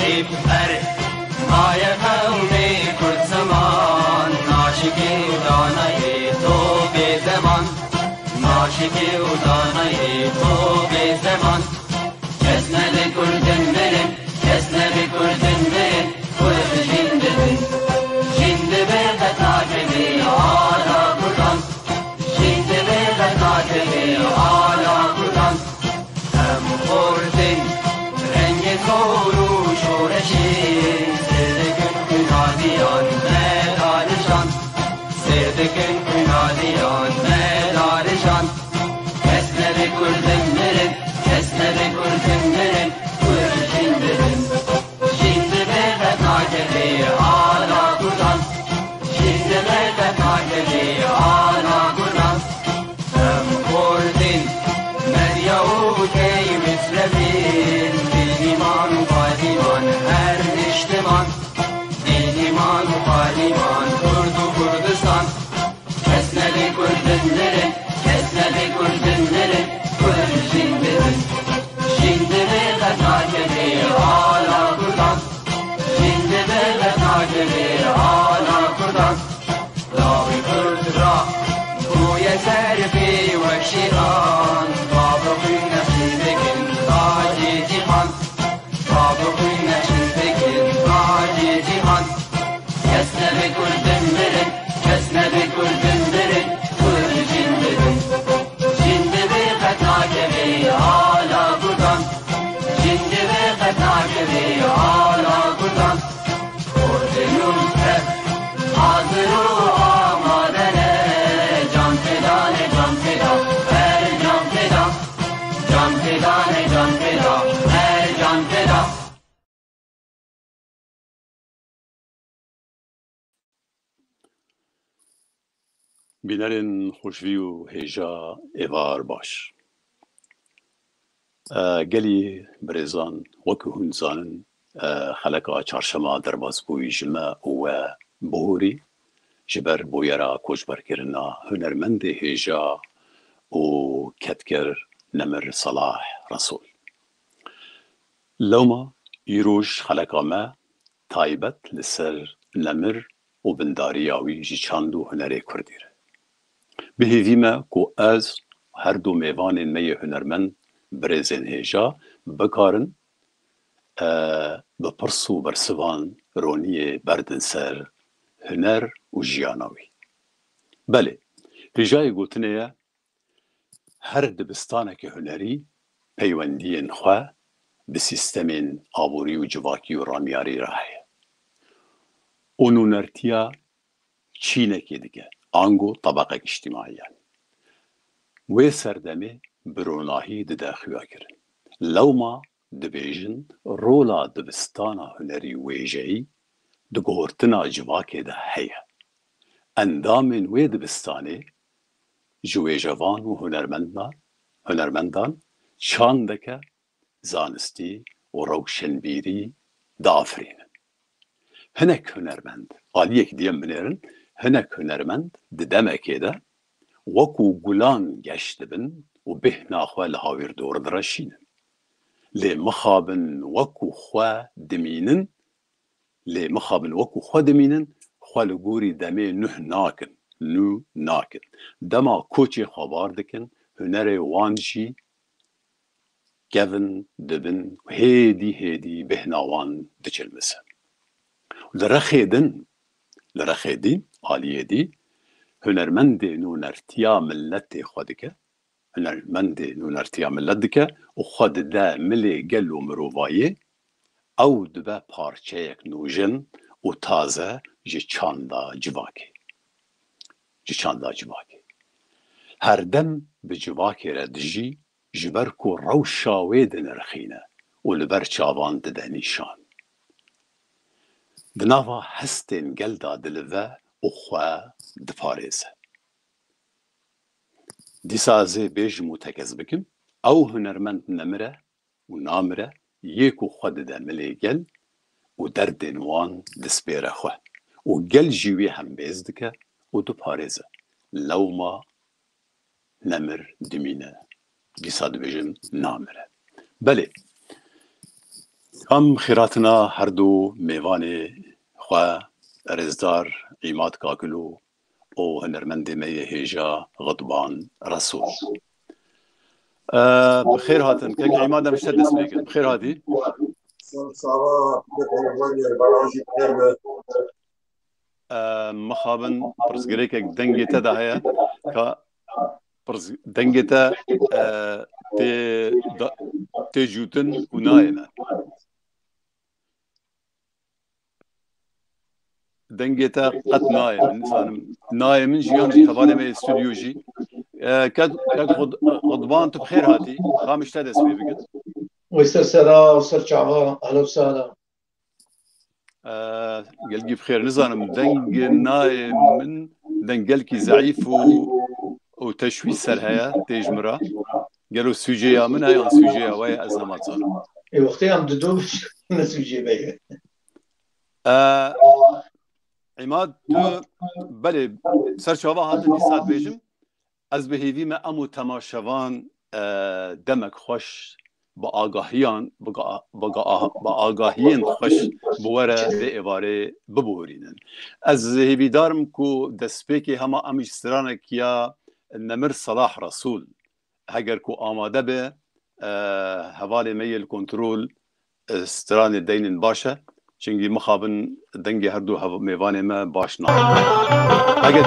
عیب هر مای قومی کرد زمان ناشکی و دانای تو به زمان ناشکی و دانای تو به زمان کس نده کردن برن کس نده کردن برن کرد جنده برن جنده برد ناکبی آلا کردن جنده برد ناکبی آلا کردن هم خوردن رنگ کورو شورشی سردکن کنادیان مدارشان سردکن کنادیان مدارشان کس نده کردن برن کس نده کردن برن کرد جنده برن جنده برد ناکبی آلا کردن جنده برد ناکبی آلا کردن هم خوردن مریو کی مثل دیمان و پادیمان هر نشتمان دیمان و پادیمان کرد و کردستان کس نده کردن برن کس نده کردن برن کرد جنده برن جنده برد ناکبی آلا کردن جنده برد ناکبی آلا کردن لاوی کرد را گوی سرفی و شیران بابا خوی نشیدکن تاجی جیهان بابا خوی نشیدکن تاجی جیهان کس نده کردن برن کس نده کردن برن کرد جنده برن جنده برد ناکبی آلا کردن جنده برد ناکبی آلا کردن کردنون کرد حاضر و آمادنه جان فدانه جان فدا هر جان فدا جان فدانه جان فدا هر جان فدا بینرین خوشوی و هیجا ایوار باش گلی برزان وکو هنزانن خلقا چارشما درباز بوی جمع و بوری جبر بویرا کوچبر کرنا هنرمند هیجا و کتکر نمر صلاح رسول لوما یروش خلقا ما تایبت لسر نمر و بنداریاوی جی چاندو هنره کردیره به هیویمه کو از هر دو میوان می هنرمند برزن هیجا بکارن به پرسو برسوان رونی بردن سر هنر و جیاناوی بله هیجای گوتنه هر دبستانه که هنری پیوندی خواه به سیستم آبوری و جواکی و رامیاری راهه اونو نرتیا چینه که دیگه آنگو طبقه اجتماعی و سردمه بروناهی داخویا کرن لوما دبیجن رولا دبستانا هنری ویجهی دگورتنا جواکی ده هیه اندامن و دبستانه جویجوان و هنرمندان چاندکه زانستی و روشنبیری دافرینن هنک هنرمند آلیک دیم بنیرن هنک هنرمند دمکه ده وکو گلان گشت بن و به ناخواه لحاویر دور درشینن لی مخابن وکو خواه دمینن لی مخابن وکو خواه دمینن خواه لگوری دمه نو ناکن دما کوچی خوابار دکن هنر وانجی گون دبن هیدی بهناوان دچلمسه لرخیدین آلیه دی هنرمند نونرتیا ملت خودکه هنرمند نونرتیا ملت دکه و خود ده ملی گل و مرووایه او دبه پارچه یک نوجن و تازه جی چاندا جواکی هر دم به جواکی ردجی جبر کو روشاوی دنرخینه و لبر چاوان ده نیشان دناوا هستین گل دا دلوه و خواه دپاريزه دیسازه بیج متکز بکم او هنرمند نمره و نامره یکو خود ده ملی گل و درد نوان دسپیره خواه و گل جیوی هم بیز دکه و دپاريزه لو ما نمر دمینه دیساد بیجم نامره بله هم خیراتنا هر دو میوان خوا رزدار عماد کاکلو او هنرمند می هیجا غضبان رسول بخیر هاتن که عماد هم شد دست بگن بخیر هاتی مخابن پرسگری که دنگی تا ده هیا که دنگی تا تی جوتن و نایمه دنگی تا قط نایم نایم جیان جی حواله می استودیو جی كاد غضبان بخير هاتي خامش تدس بي بقد ويستر سرا وسر شعبا اهلا وسهلا قلقي بخير نزانم دنق نايم من دنقلكي زعيف وتشوي سرهايا تيجمرا قالوا سوجيا من هاي سوجيا ويا ازمات زانا اي وقتي عم تدوش نسوجي بيه عماد تو بله سر شعبا هاتن ديسات بيجم از به هیوی ما امو تماشوان دمک خوش با آگاهیان با آگاهیان خوش بوره به ایواره ببورینن از هیوی دارم کو دسپیکی همه امیش سرانه کیا نمر صلاح رسول اگر کو آماده به حوالی میل کنترول ستران دینن باشه چنگی مخابن دنگی هر دو میوان ما باش نه اگر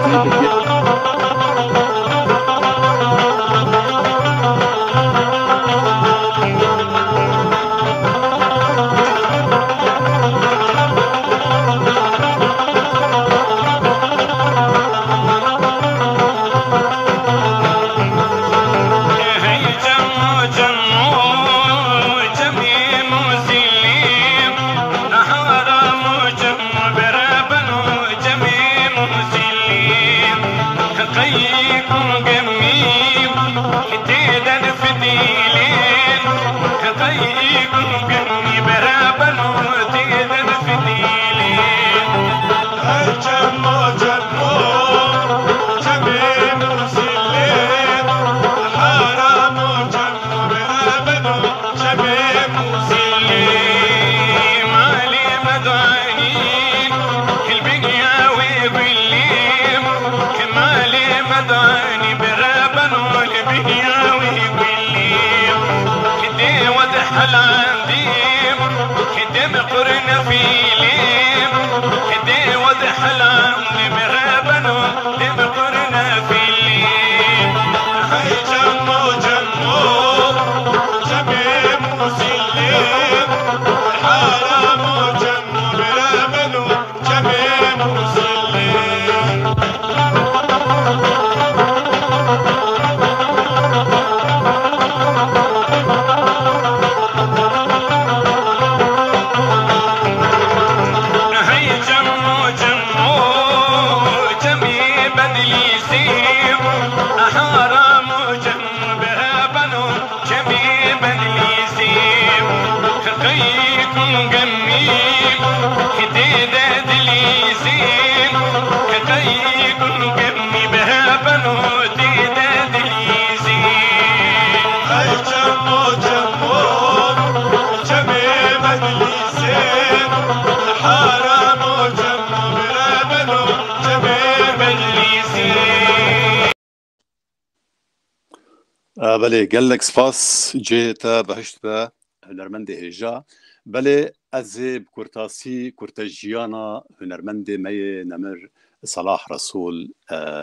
بله گلک سپاس جیتا بهشت به هنرمند هیجا بله از کرتاسی کرتاجیانا هنرمند می نمر صلاح رسول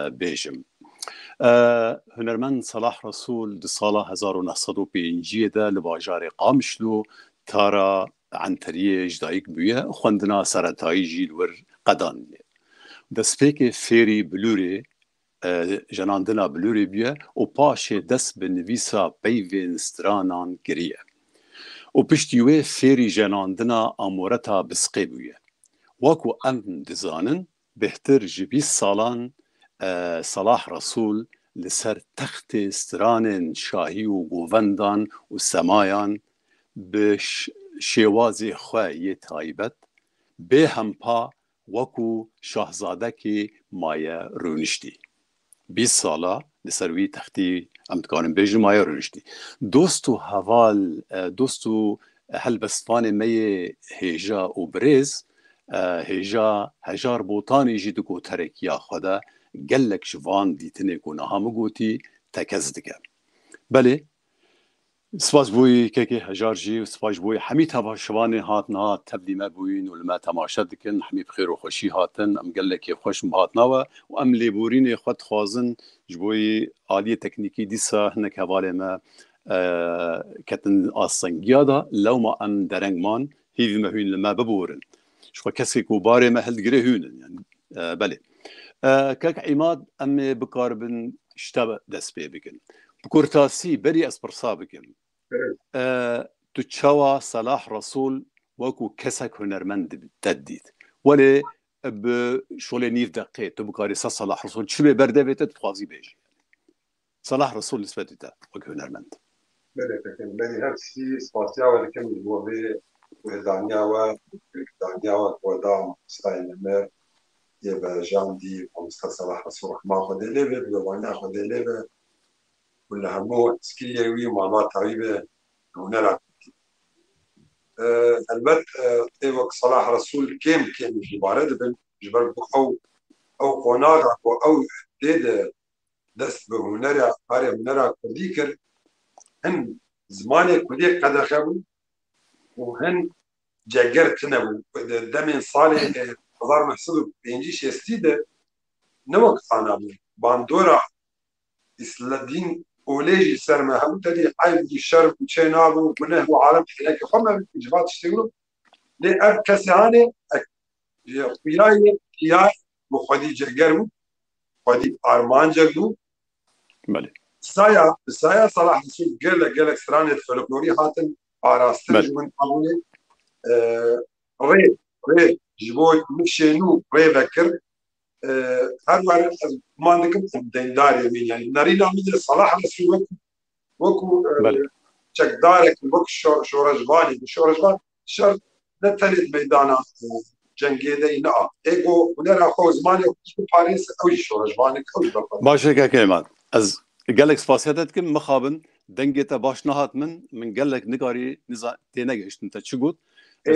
بیجم هنرمند صلاح رسول در سال 1905 ده لباجار قامشلو تارا عنتری جدایک بیه خوندنا سرطایی جیل ور قدان دسپیک فیری بلوری جناندنا بلوری بیه و پاش دست به نویسا پیوین سترانان گریه و پشتیوه فیری جناندنا امورتا بسقی بیه واکو ام دزانن بهتر جبیس سالان صلاح رسول لسر تخت ستران شاهی و گووندان و سمایان به شوازی خواهی تایبت به همپا وکو شاهزاده که مایه رونشتی 20 ساله لسروی تختی امتکارم بیجم مایه رونشتی دوستو حوال دوستو هل بستفاني مي هيجا وبريز هيجا هجار بوطاني جيدكو ترك يا خدا قالك شفان دي تنكو نهام قوتي تكزدك بلي سپاس بوی که هجار جی و سپاس بوی حمید هوا شوانه هاتنا تبدی ما بوین و لما تماشا دکن حمید بخیر و خوشی هاتن ام گله که خوش هاتنا و ام لیبورین خود خوازن جبوی عالی تکنیکی دیسا هنک حواله ما کتن آسنگیا دا لو ما ام درنگ مان هیوی مهوین لما ببورن شو کسی کو باره ما هل گره هونن يعني بله كاك عماد ام بقاربن اشتبه دست بي بكن بكورتاسي بري اسبرصا بكن تتشوى صلاح رسول وكو كسك هنرمند تديد ولا بشولي نيف دقيت تبقاري صلاح رسول شبه بردبت تفازي بيجي صلاح رسول نسبته وكو هنرمند بله فکر بله هر چیزی سپاسیا و لکن جوابه دانیا و دام ستاین مر یه به جاندی و صلاح رسول ما خود لیبه بگوانه خود لیبه ولا همو سكية وي مالات تعيبة هنا البت تيوك صلاح رسول كم في بارد بن جبر او قناغ او تيد دست بهنرا هاري هنرا كديكر هن زماني كدي قد خبو وهن جاجرت نبو دمن صالح هزار محسوب بينجي شستيده نوك انا باندورا اسلادين وليجي سرما هم تدي عيب الشرب وشينابو منه وعالم هناك خمر جبات يشتغلوا لأب كسانة وياي وخدي جرجرو خدي أرمان جرجو بله سايا صلاح رسول قال سرانة فلكلوري هاتن عراستن من قبول ري جبوي مشينو ري ذكر هر وقت ما عندكم ديندار يمين يعني نارينا من صلاح رسول وكو شكدارك وكو شورجباني شورجبان شر نتلت ميدانا جنگي دينا ايجو ونرى خو زماني في باريس او شورجباني او باشا كلمات از قالك سپاسياتكم مخابن دنگته باش نهات من قالك نقاري نزا تينگشت انت چگوت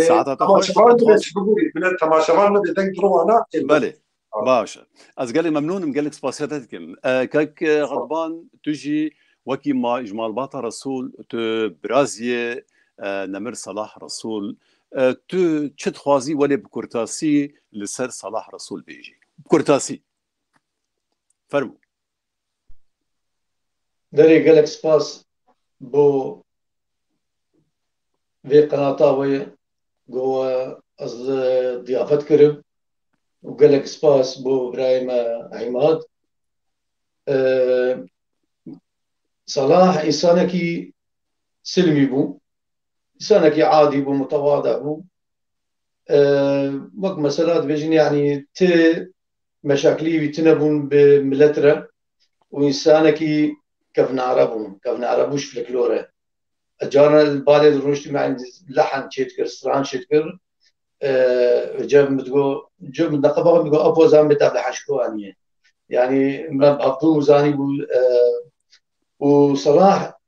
ساعات خوش تماشاوان من التماشاوان بدنگ روانا بله باشا از قالي ممنون قالك سپاسياتكم كاك غضبان تجي وكي ما اجمال باطا رسول تو برازيه نمر صلاح رسول تو چت خوازي ولا بكورتاسي لسر صلاح رسول بيجي بكورتاسي فرمو داري قالك سباس بو في قناطاوي جوا از ضيافت كرب وقالك سباس بو ابراهيم عماد صلاح انسانكي سلمي بو انسانكي عادي بو متواضع بو وقت مسألة بيجين يعني مشاكلي بيتنبون بملترة وإنسانكي كيف نعرفوش في الكلورة أجارنا البالي دروشتي مع لحن شيتكر سران شيتكر جاب نقبه بتقول أبو زان بتابع حشكو يعني ما أبو زاني وصلاح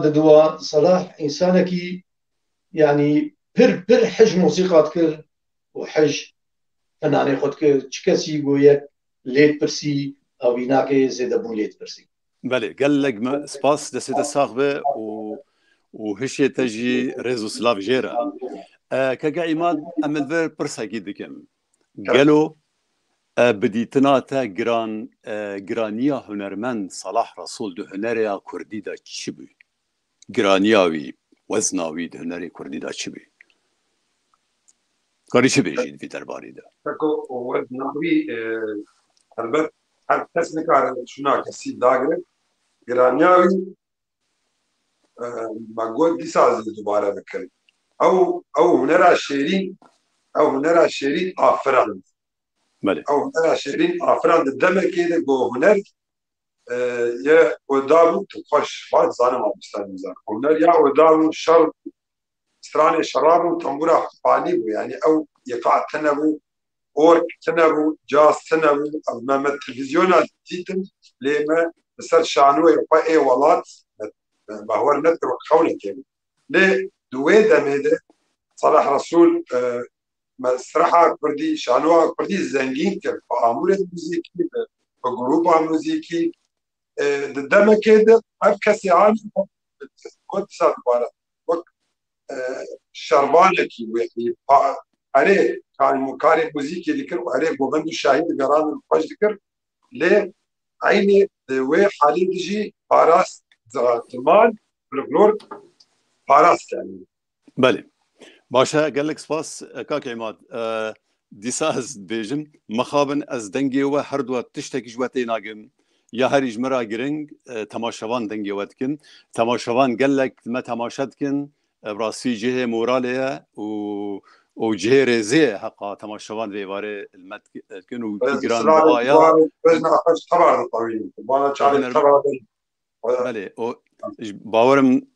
دوا صلاح إنسانكي يعني بر حج موسيقى كر وحج فناني خود كر چكسي قويك ليت برسي أو يناكي زيدا بون ليت برسي بله قال لك سباس دسيت الساغبة وهشي تجي ريزو سلاف جيرا كقايمات أمل فير برسا جيدكم قالوا بديتناتا جرانيا هنرمند صلاح رسول ده هنريا كردي دا چبي جرانياوي وزناوي ده هنري كردي دا چبي قاري چبي جيد في درباري دا فكو وزناوي البت هر کس نکاره شنا کسی داغره گرانیاوی مگود دیسازی دوباره بکن او هنرا شیرین آفرند بله او هنرا شیرین آفرند دمکی ده گو هنر یه ودابو تخش بعد زانم آبستانی زان هنر یا ودابو شر استراني شرابو تنبورا فاني بو يعني او يقع تنبو اورك تنبو جاز تنبو امام التلفزيونات تيتم لما بسر شانو يبقى اي ولات بهور نتر خونه كيف ليه دوي دميده صلاح رسول مسرحة كردي شانوها كردي زنجين كر بعمولة موسيقي بجروب موسيقي دم كده أفكسي عالي كنت سالبارا وك شربانة كي ويحي عليه كان مكاري موسيقي ذكر وعليه بوغند الشاهين قران الفج ذكر ليه عيني دوي حالي دجي باراس زغاتمان بالفلور باراس يعني بله باشا قال لك سباس كاك عماد ديساز بيجم مخابن از دنگي و هردو تشتكي جواتي ناقم يا هريج مرا جرينج تماشوان دنگي واتكن تماشوان قال لك ما تماشتكن براسي جهه موراليه و جهه رزيه حقا تماشوان بيواري المتكن و جران بهايا بجنا أخذ طبعا طويل وانا شعري طبعا بله باورم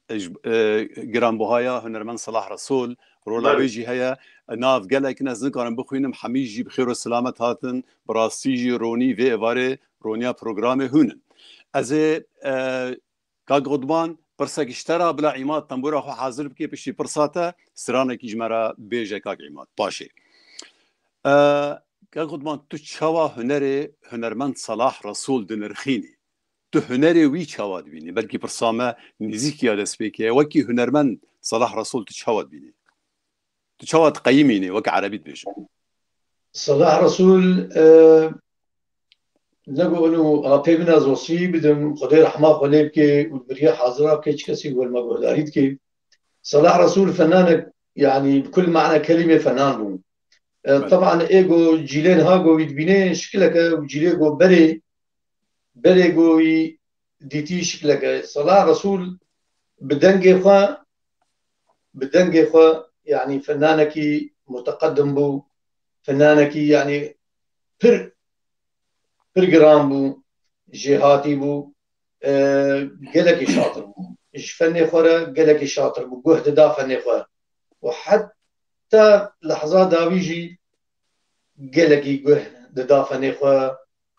جران بهايا هنرمن صلاح رسول رولا ويجي هيا ناف قالك ناس نكارن بخوينم حميجي بخير والسلامة هاتن براستيجي روني في إفاري رونيا برنامج هونن از كاغودمان برسك اشترى بلا عماد تنبورا خو حاضر بكي بشي برساته سرانه کی جمرا بيجه كاغ عماد باشي كاغودمان تو چوا هنرمند صلاح رسول دنرخيني تو هنري وي چوا دبيني بلكي برسامه نزيكي ادس بكي وكي هنرمند صلاح رسول تو چوا دبيني تو چوا تقيميني وك عربي بيجه صلاح رسول نقول انه بيبنا زوسي بدم خدي رحمه خليب كي والبريه حاضره كيش كسي والمقداريد كي صلاح رسول فنان يعني بكل معنى كلمه فنان بون طبعا ايجو جيلين هاجو يدبينه شكلك وجيليجو بريجو ديتي شكلك صلاح رسول بدنجي خوا يعني فنانك متقدم بو فنانك يعني برجرام بو جهاتي بو قالك شاطر بو فني خورا قالك شاطر بو جهد دا فني خورا وحتى لحظات داويجي قالك جهد دا فني خورا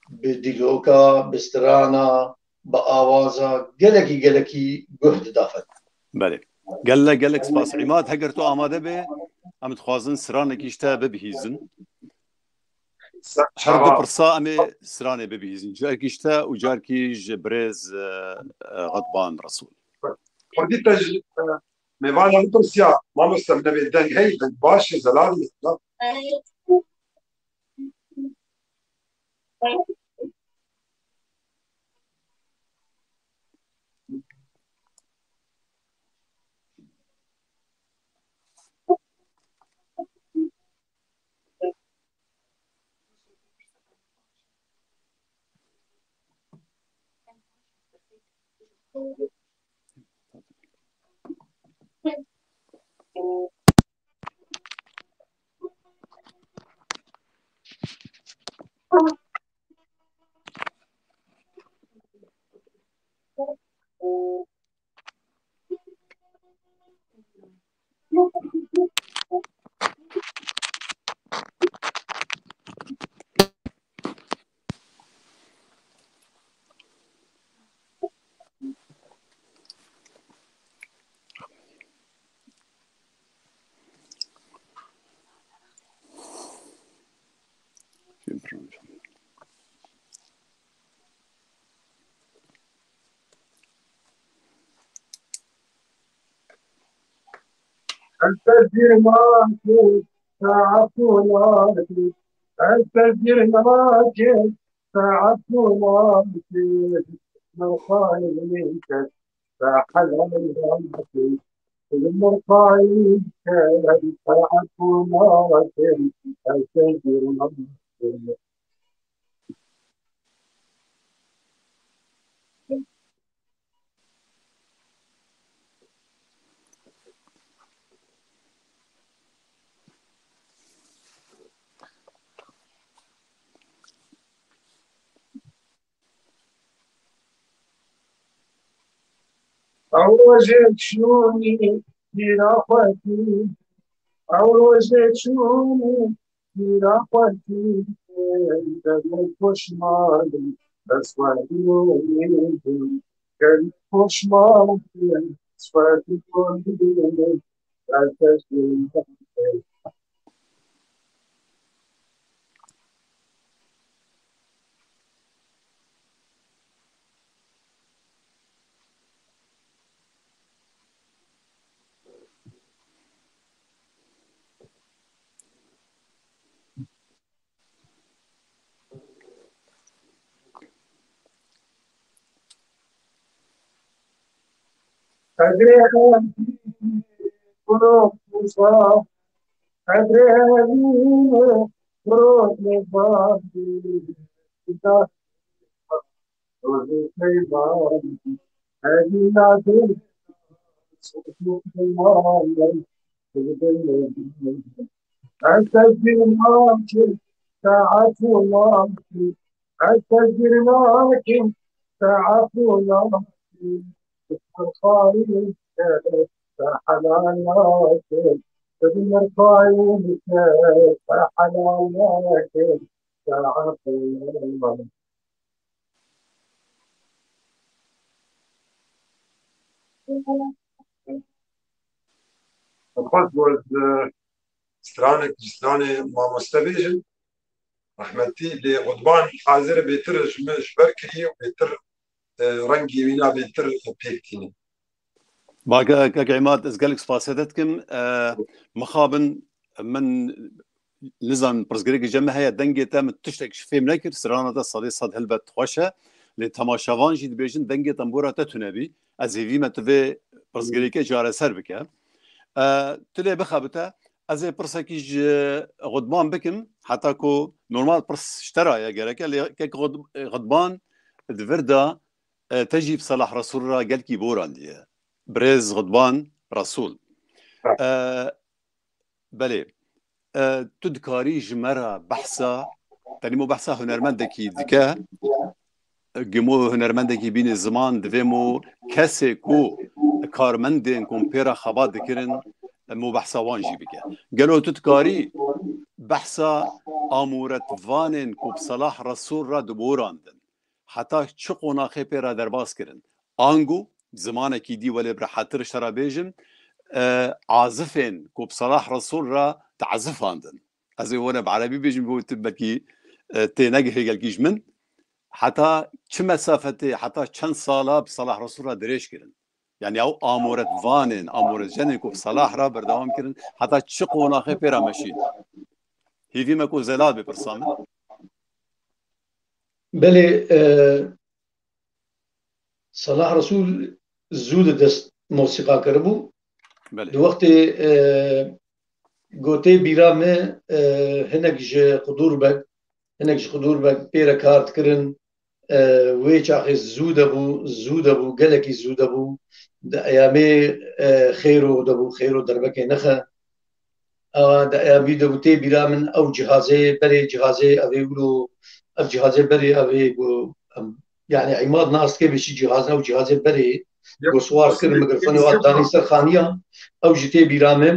بديلوكا بسترانا بآوازا قالك جهد دا فني بله قال لك سباس عماد هقرتو آماده به ام تخوازن سرانك يشتا ببهيزن هر دو برصا امي سرانه ببهيزن جاركي يشتا وجاركي جبريز غضبان رسول ودي تج ميوانا نترسيا ما مستمنا بالدنج هي باش زلال الفجر ماكل ساعتنا الفجر ماكل ساعتنا مرقاي منك فحلال رمتي المرقاي منك ساعتنا الفجر ماكل وجدت شوني برافقتي وجدت شوني برافقتي كان خوشمالي أسود يومي كان خوشمالي أسود يومي strane ma mustavijen rahmetli li Gudban hazır betir şberkri betir rengi vina betir pektini. باقي عماد اسقالك سباسيتكم مخابن من نظام برزقريك جمع هي دنجي تام تشتك شفيم نكر سرانا دا صدي صد هلبت خوشة لتماشاوان جيد بيجن دنجي تنبورا تتنبي از هيفي ما تفي برزقريك جارة سر بك تلي بخابتا از برسكيج غضبان بكم حتى كو نورمال برس اشترى يا جارك كيك غضبان دفردا تجيب صلاح رسول الله قال كي بوران دي بريز غضبان رسول بله تدكاري جمرة بحثة تاني مو بحثة هنرمندكي دكا جمو هنرمندكي بين الزمان دفيمو كاسي كو كارمندين كون بيرا خبات دكرن مو بحثة وانجي بكا قالوا تدكاري بحثة آمورة فانين كو بصلاح رسول را دبوراندن حتى شقونا خي بيرا درباس كرن آنجو زمانه کی دی ولی بر حاطر شرا بیجم عازفين كوب صلاح رسول را تعزف عندن ازي وانا بعربي بيجم بو تبكي تنجه قالكيش من حتى چه مسافته حتى چند ساله بصلاح رسول را دريش كرن يعني او امورت فانن امورت جنن كوب صلاح را بردوام كرن حتى چقونا خي بيرا ماشين هي في مكو زلال ببرسام بله صلاح رسول زود دست موسیقا کربو دو وقت گوته بیرا me hinek ji qudur bek pêre kar dikirin wê çaxê zû debû gelekî zû debû di eyamê xêro debû xêro derbekê nexe di eyamî debû tê bîra min ew cihazê berê cihazê evê wilo ev cihazê berê evê got yani îmad nas kê bêşî cihazê ew cihazê berê got swar kirin mikrofonu wat danî ser xaniya ew ji tê bîra min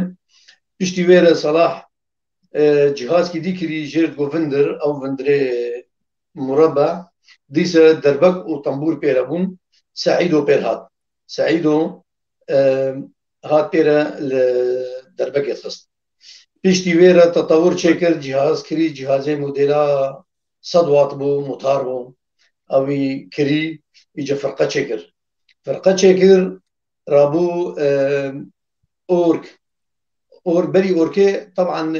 piştî wê re Salah cihaz ki dîkirî jêr govindir ew vindirê murabba dîse derbek û tembûr pêre bûn Saîdo pêr hat Saîdo hat pêre li derbekê xist piştî wê re tetewur çêkir cihaz kirî cihazê modêla 100 wat bû motar bû evî kirî îce firqe çêkir rabû ork berî orkê taban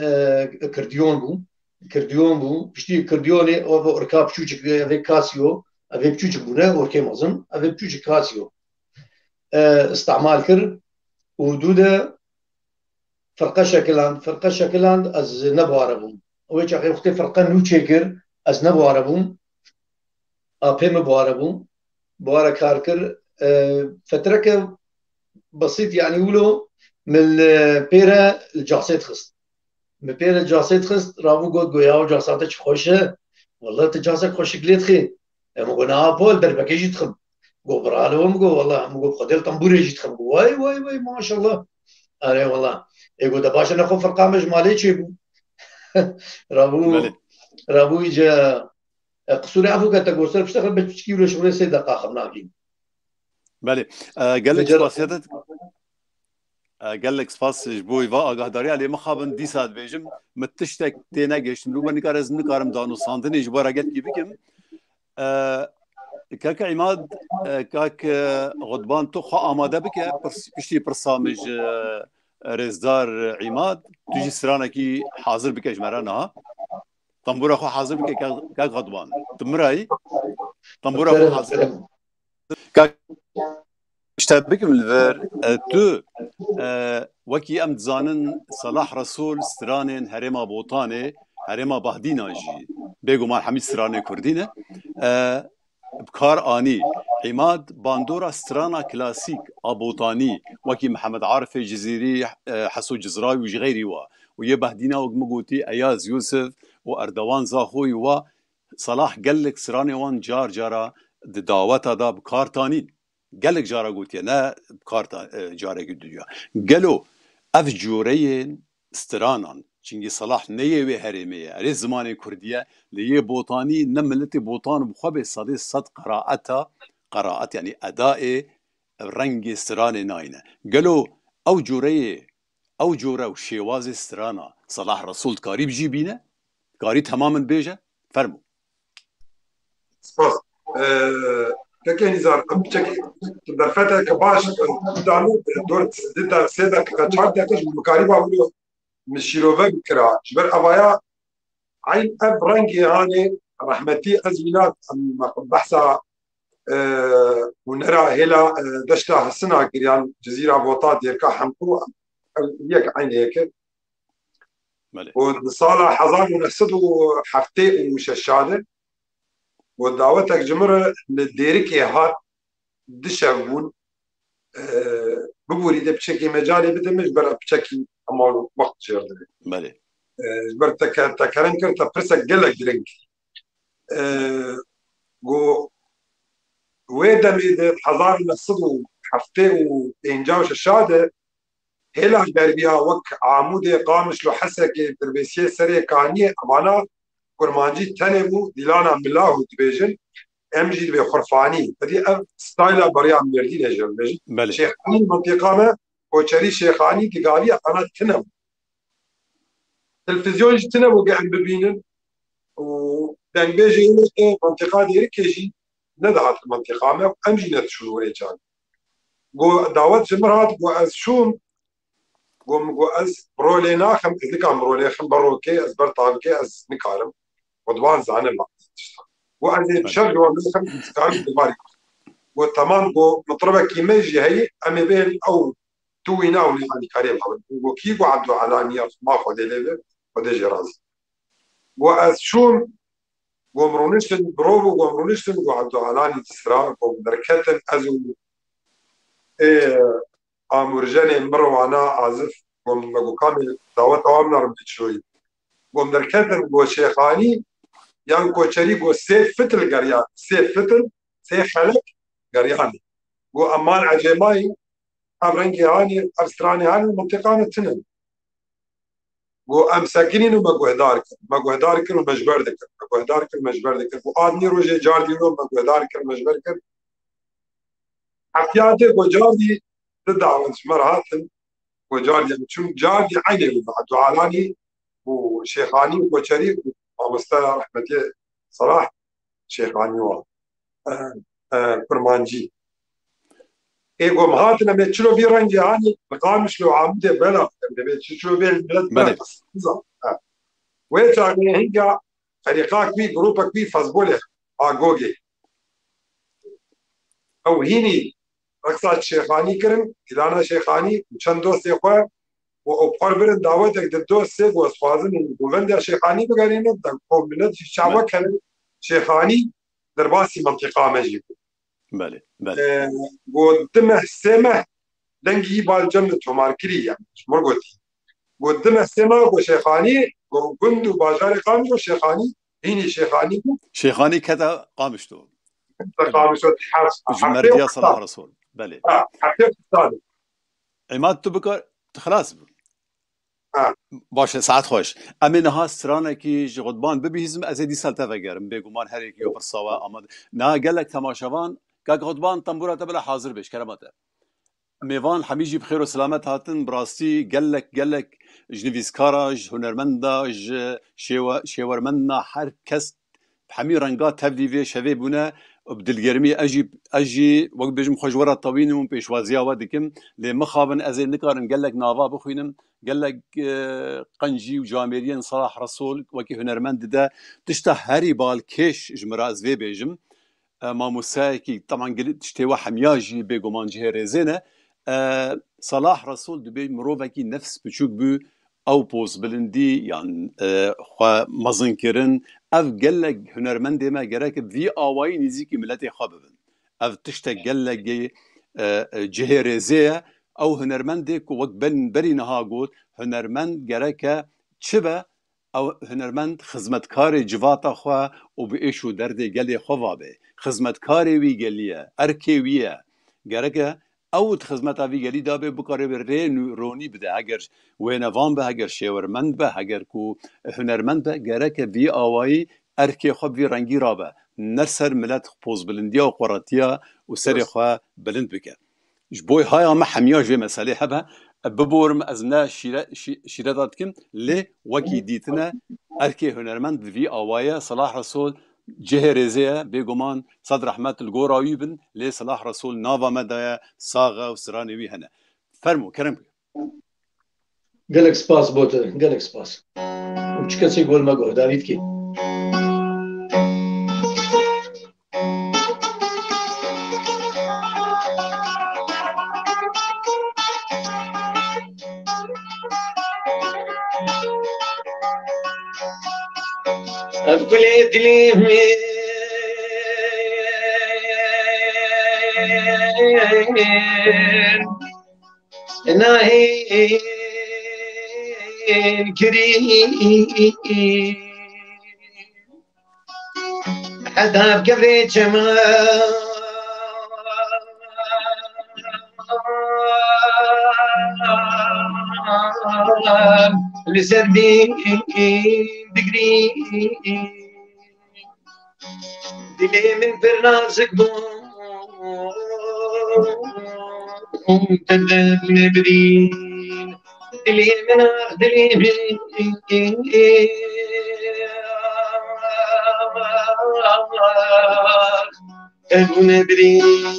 kirdiyon bû piştî kirdiyonê ev orka piçûçik evê Casio evê piçûçik bûne orkê mezin evê piçûçik Casio istemal kir û dû de firqe şekiland ez nebare bûm wê çaxê wextê firqe nû çêkir ez nebare bûm apê min bare bûm bare kar kir fetreke besît yani wilo من پێرە جاسێت خست من پێرە جاسێت خست ڕابوو گوت گویا و جاساتە چ خۆشە والله تو جاسێک خۆشک لێت خێ ئەمە گۆ ناپۆل دەربەکەیژی تخم گۆ بڕالەوەم گۆ والله ئەمە گۆ خۆدێل تەمبورێژی تخم وای وای وای ماشەڵڵا ئەرێ والله ئێگۆ دە باشە نەخۆ فەرقامە ژمالێ چێ بوو ڕابوو ئیجە قسووری عەفو کەتە گۆ سەر پشتەخە بە پچکی ورە شوڕێ 3 دقا خەم ناکەین بله قالك سباسيتك قال لك سپاس بوی و آگاهداری علی مخابن دی ساعت بیجم متشتک تینا گشتم لو بنی کارز نکارم دانو سانتنی جبارا گت کی بکم كاك عماد كاك غضبان تو خا آماده بك پشتی برسامج رزدار عماد تجي سرانكي حاضر بك جمرانا طنبورا خو حاضر بك كاك غضبان تمراي طنبورا خو حاضر كاك اشتبك من الفر تو وكي ام زانن صلاح رسول سترانين هرما بوطاني هرما بهدينا جي بيجو مال حميد ستراني كردينه بكار آني عماد باندورا سترانا كلاسيك أبوطاني وكي محمد عارف جزيري حسو جزراوي وغيري ويبهدينا وقمقوتي أياز يوسف وأردوان زاخوي وصلاح قلك سراني وان جارا دعوتا دا بكار تاني قلك جارا قوتي أنا بكار جارا قدويا قالوا أف جوريين سترانان çünkü Salah neye ve heremeye her zamanı Kürdiye liye botani nemleti botan bxabe sadi sad qiraat yani adae rengi strane nayne galo ew jure ew şewaz strana Salah Rasul karib jibine kari tamamen beje fermo سپاس كاكي نزار بتشك درفتا كباش دانو دور دتا سيدا كاتشار داكش مكاريبا ولو مشيروفا بكرا جبر ابايا عين اب رنجي هاني رحمتي ازمينات بحثا ونرى هلا دشتا حسنا كريان جزيره بوطات يركا حمقو يك عين هيك وصالح حضار ونحسد حفتي وششاده ودعوتك جمره للديركي هات دشبون بقولي ده بشكل مجالي بدمج برا بشكل أمال وقت جردي مالي برا تكرم كرت برسك جلك درينك جو ويدا ميدا حضار نصدو حفتي وإنجاوش الشادة هلا دربيها وك عمودي قامش لو حسك تربيسية سرية كانية أمانا كرمانجي تنبو ديلانا ملاهو تبيجن امجي بخرفاني هذه ستايل بريا مردي نجم شيخاني منطقه ما وشري شيخاني تقالي قناه تنم تلفزيون تنم وقاعد ببينن ودان بيجي منطقه ديري كيجي ندعت المنطقه ما امجي نتشنو ريجان جو دعوت جمرات جو از شوم جو از برولينا خم ذيك برولي خم بروكي از برطانكي از نكارم ودوان زعن الله وعندي بشرج ومسخن كان دماري وتمام جو مطربه كيماجي هي امي بين او توينا يعني كريم جو كيغو عبدو علانيه ما خد ليله خد جراز واز شون جو مرونشن بروفو جو مرونشن جو عبدو علاني تسرا جو دركتن ازو امورجاني مروانه عازف جو كامل دعوت عامنا ربي شوي جو دركتن جو شيخاني يعني كوتشري جو سيف فتل قريان سيف فتل سيف خلق قريان جو امان عجماي ابرنجي هاني ابستراني هاني المنطقه نتنم جو ام ساكنين ومجهدارك ومجبردك مجبردك وادني روجي جاردي ومجهدارك مجبردك حفياتي وجاردي تدعو مرات وجاردي شو جاردي عيني بعد علاني وشيخاني وكوتشري ومستر رحمتي صلاح شيخاني و فرمانجي ايغو مهاتنا متشلو في رنجي هاني مقامش لو عمده بلا تشلو في البلد ويتعني هيجا فريقاك بي جروبك بي فازبوله اغوغي او هيني رقصات شيخاني كرم إلانا شيخاني وشان دوست يخوة وقربرن دعوتك دلدوست واسفازن وغندر شيخاني بقارينه دقو منت شعبك كان شيخاني درباسي منطقة مجيب بله قدمه سمه دنجي بالجنة وماركري يعني مرقوتي قدمه سمه وشيخاني وقندو باجاري قامش وشيخاني هيني شيخاني كذا قامشتو قامش وجمرديا صلاح رسول بله حقيقة ثاني عماد تبكر خلاص باشه ساعت خوش امین ها سترانه کی جغدبان ببیزم از دی سالته وگرم بگومان هر یکی و فرساوا آمد نه گلک تماشاوان که جغدبان تنبورات بلا حاضر بش کرماته میوان همیجی بخیر و سلامت هاتن براستی گلک جنویسکاراج هنرمنداج شیورمندنا هر کس همي رنگا تبدیوی شوی بونه بدلگرمی اجی وقت بجم خوشورا طوینم پیشوازیا و دکم لی مخابن از نکارن گلک ناوا بخوینم گلک قنجی و جامرین صلاح رسول وکی هنرمند ده تشتا هری بال کش جمرا از وی بجم ماموسای کی طبعا قلت تشتوا حمیاجی بگمان جه رزینه صلاح رسول دبی مروفکی نفس بچوک بو او پوز بلندی یان خوا مزن کرن اف گلک هنرمند ما گرک وی آوایی نزیکی ملت خواب بن اف تشتا گلک جه رزیه او هنرمند کو وقت بری نها گود هنرمند گرک چبه او هنرمند خدمتکار جواتا خوا و به ایشو درد گلی خوا به خدمتکاری وی گلیه ارکی ویه گرکه او خدمت وی گلی دابه بکاره به رونی بده اگر وینوان به اگر شیورمند به اگر کو هنرمند به گرکه وی آوایی ارکی خوا وی رنگی را به نرسر ملت پوز بلندیا و قراتیا و سر خوا بلند بکه جبوی های اما حمیاج و مسئله هبه ببورم از نه شیره داد کم لی وکی دیتنه ارکی هنرمند وی آوایه صلاح رسول جه رزیه بگمان صد رحمت الگوراوی بن لی صلاح رسول ناوا مدایه ساغه و سرانوی هنه فرمو کرم گلک سپاس بوده گلک سپاس و چه کسی گل مگو دارید کی أبقلي دلي ناهين كريم حدا بكفي جمال لسردي دقري دلي من فرناسك تدل بدين دلي من دلي تدل بدين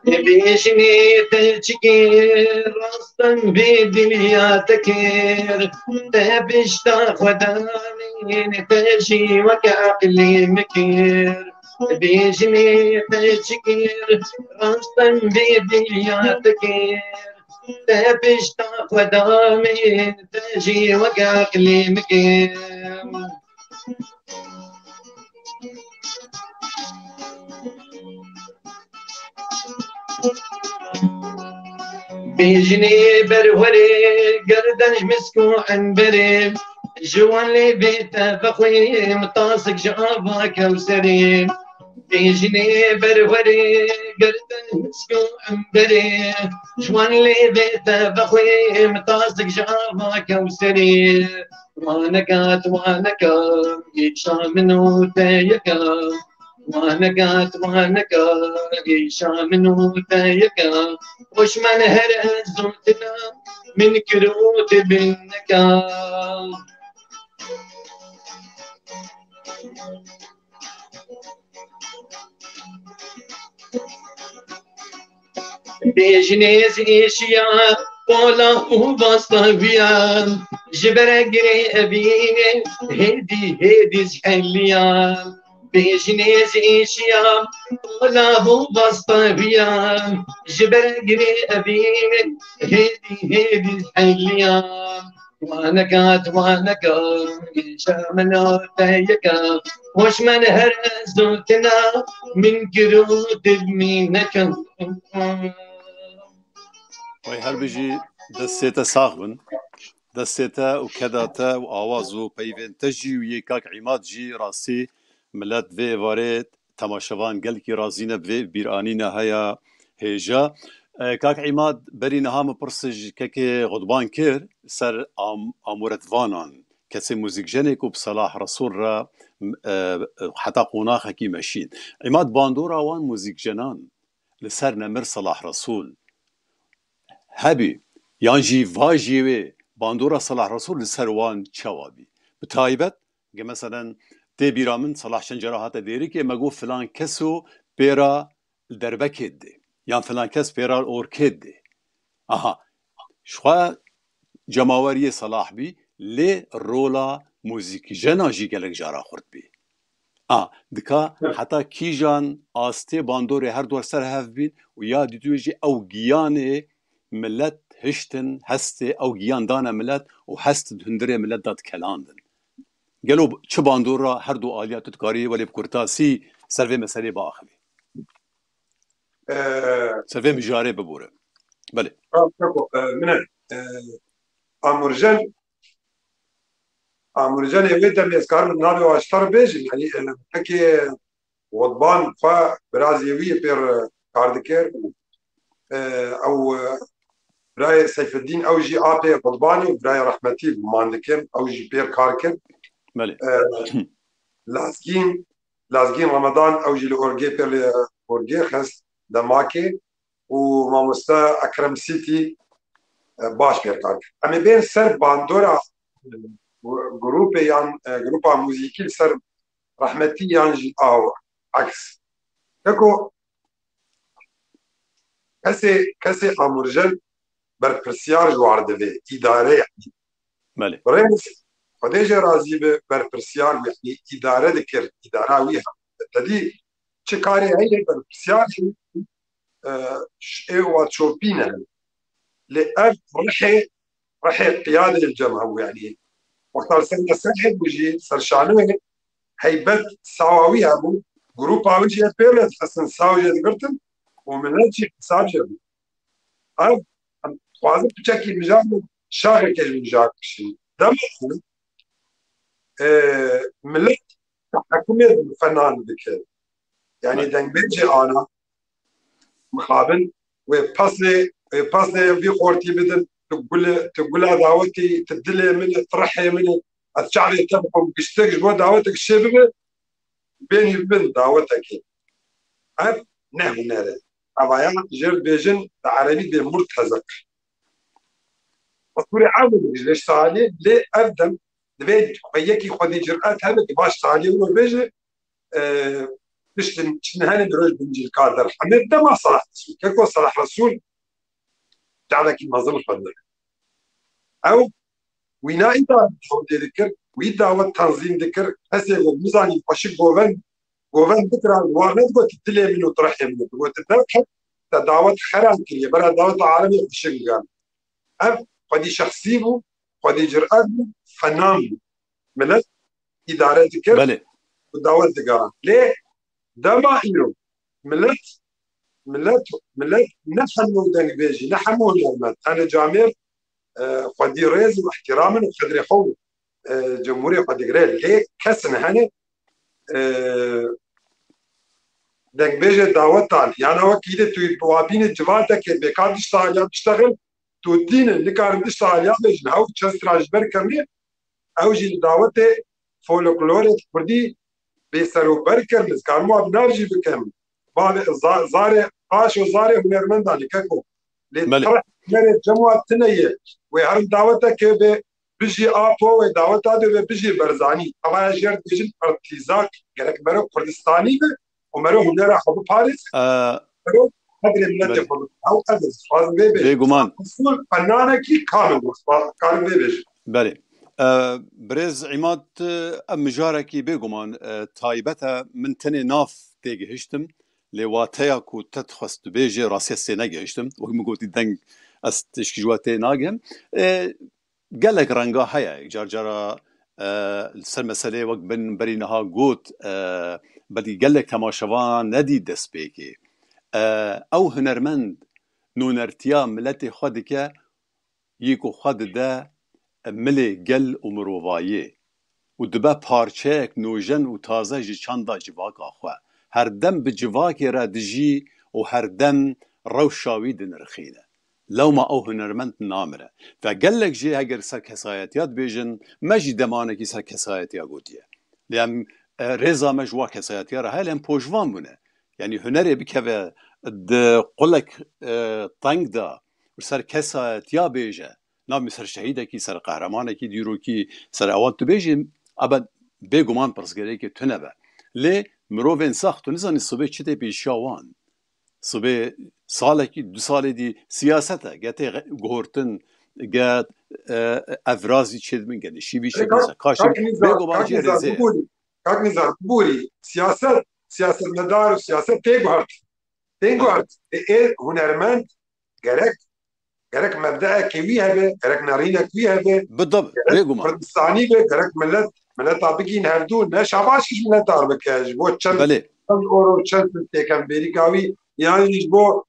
بيشني تشكير راستن بدنيا تكير تبش تاخداني تشي وكعقلي مكير بيشني تشكير راستن بدنيا تكير تبش تاخداني تشي وكعقلي مكير بيجني بروري قردنج مسكو عنبري جوان لي بيته بخوي مطاسك جابا كوسري بيجني بروري قردنج مسكو عنبري جوان لي بيته بخوي مطاسك جابا كوسري وانا كات يتشا منو تيكا وانا قيشا منو تيكا وش من هرزتنا من كروت بالنكا بيجنيز إيشيا ولا هو باسطويان جبرقري أبيني هيدي زحليان بيجنيز إيشيا ولا هو باسطويان جبرقري أبيني هيدي زحليان وانا كات شامنا تيكا وش من هرزتنا من كروت بمينك وی هر بجی دستیتا ساغبن دستیتا و کداتا و آواز و پیوین تجی و یکاک عماد جی راستی ملت وی وارد تماشوان گل کی رازینه وی بیرانینه هیا هیجا کاک عماد بری نهام پرسج که غضبان کر سر آمورت وانان كسي موزيك جنك وبصلاح رسول را حتى قناخة كي ماشين عماد باندورا وان موزيك جنان لسر نمر صلاح رسول هبي يانجي فاجيوي باندورا صلاح رسول لسر وان چوابي بتايبت مثلا تي بيرامن صلاح شنجرا هاتا ديري كي مگو فلان كسو بيرا الدربكيد دي يعني فلان كس بيرا الاوركيد دي شخوا جماوري صلاح بي لي رولا موزيك جنا جي گلك جارا خورد بي دكا حتى كيجان آستي باندوري هر دور سر هف بين ويا ديتو جي او گياني ملت هشتن هستي او گيان دانا ملت وهست هندري ملت داد كلاندن قالوا چه باندورا هر دو آليات تكاري ولي بكورتاسي سرفي مسالي باخلي سرفي مجاري ببوره بله من امرجان يبدا ميسكار من نابي واشتر بيجي يعني حكي وضبان فا برازيوي بير كاردكير او براي سيف الدين او جي ابي وضباني وبراي رحمتي ماندكين او جي بير كاركن بله لازقين رمضان او جي الاورجي بير اورجي خس دماكي وماموستا اكرم سيتي باش بير كاركن اما بين سر باندورا جروب يعني جروب موسيقي سر رحمتي يعني او عكس كاكو كسي امرجل بربرسيار جوار دبي اداره مالي برنس خديجه رازي بربرسيار يعني اداره ذكر اداره ويها تدي تشكاري هي بربرسيار ايوا تشوبينا لأف رحي قياده للجمهور يعني وقت سنة سنة بوجي سرشانوه هيبت ساواوي ابو جروب اوجي بيرلت حسن ساوي ذكرتن ومن نجي حساب جابو انا خوازم بچكي مجاب شاغل كل مجاب شيء دم ملت تحكمي الفنان بك يعني دنگ بيجي انا مخابن وباسلي في خورتي بدن تقول دعوتي تدلي من ترحي من الشعري تبقى بيشتاق جوا دعوتك الشباب بيني وبين دعوتك عارف نحن نرى أبايا جر بيجن العربي بمرتزق وطوري عامل ليش تعالي ليه أردم دبيت وياكي خدي جرأت هذا باش تعالي ونبيجي مش نهاني بروج بنجي الكادر حمد ده ما صلاح رسول كيكو صلاح رسول جعلك المظل فضل او وينا انت ذكر ويدعوة تنظيم ذكر هسه المزاني باشي جوفن ذكر الوارد وتتلي منه طرح منه وتتذكر دعوة خيران كلية برا دعوة عالمية بشكل قال أف قدي شخصيه قدي جرأة فنان ملت إدارة ذكر بله ودعوة ذكر ليه دما إنه ملت نحن دنگ بيجي نحمو اليوم أنا جامير قدي ريز واحتراما وقدر حول جمهورية قدي غير ليه كسن هنا دنگ بيجي دعوة تاني يعني هو كيدة توي بوابين الجواتك بكار تشتغل تو دين اللي كار تشتغل بيجي نحو تشستراج بركرني أو جي دعوته فولكلوري كردي بيسرو بركر لسكارمو أبنارجي بكم بعد زاري قاش وزاري هنرمند على كاكو لترى مرة جمعة تنية ويهرم دعوتك بيجي آبو ودعوتها ده بيجي برزاني أما جرد بيجي ارتزاق جرك مرو كردستاني ومرو هنرا حب باريس مرو هذا المنطقة أو هذا فاز بيجي بيجمان فنانة كي كارم بيجي بله برز عماد مجاركي بيجمان تايبتا من تني ناف تيجي هشتم لواتيا كو تتخست بيجي راسي السنة هشتم وهم قلت دنگ استشكجواتي ناجم قال لك رنجا هيا جرجرا السر مسألة وقت بن برينها قوت بدي قال لك تماشوان ندي دسبيكي او هنرمند نونرتيا ملتي خدك يكو خد ده ملي قل ومروفايه ودبا پارچهک نوجن و تازه جی چاندا جواک آخوا هر دم به جواک را دجی و هر دم روشاوی دنرخینه لو ما او هنرمند نامره فقال لك جي هاجر سر كسايتيات بيجن ماجي دمانكي سر كسايتيا قوتيه لان رضا مجوا كسايتيا راه لان بوجوان بونه يعني هنري بكذا قول لك طنق دا سر كسايتيا بيجه نام سر شهيده كي سر قهرمانه كي ديرو كي سر اوان تو بيجي ابد بيغمان برسگري كي تنبه لي مروفين ساخت نزاني صبي چته بيشاوان صبي سالكي دو سال دي سياسته گته گورتن گت افرازي چد من گني شي بيش كاشي بيگو باجي رزي كاك نزار بوري سياسة مدار وسياسة تيغورت هنرمند gerek mebdae kiwi hebe, gerek narine kiwi hebe. بالضبط بيقو ما Kurdistani be, gerek millet abigin hevdu ne şabaş kiş millet arbeke bo çel euro çel teken berikawi yani bo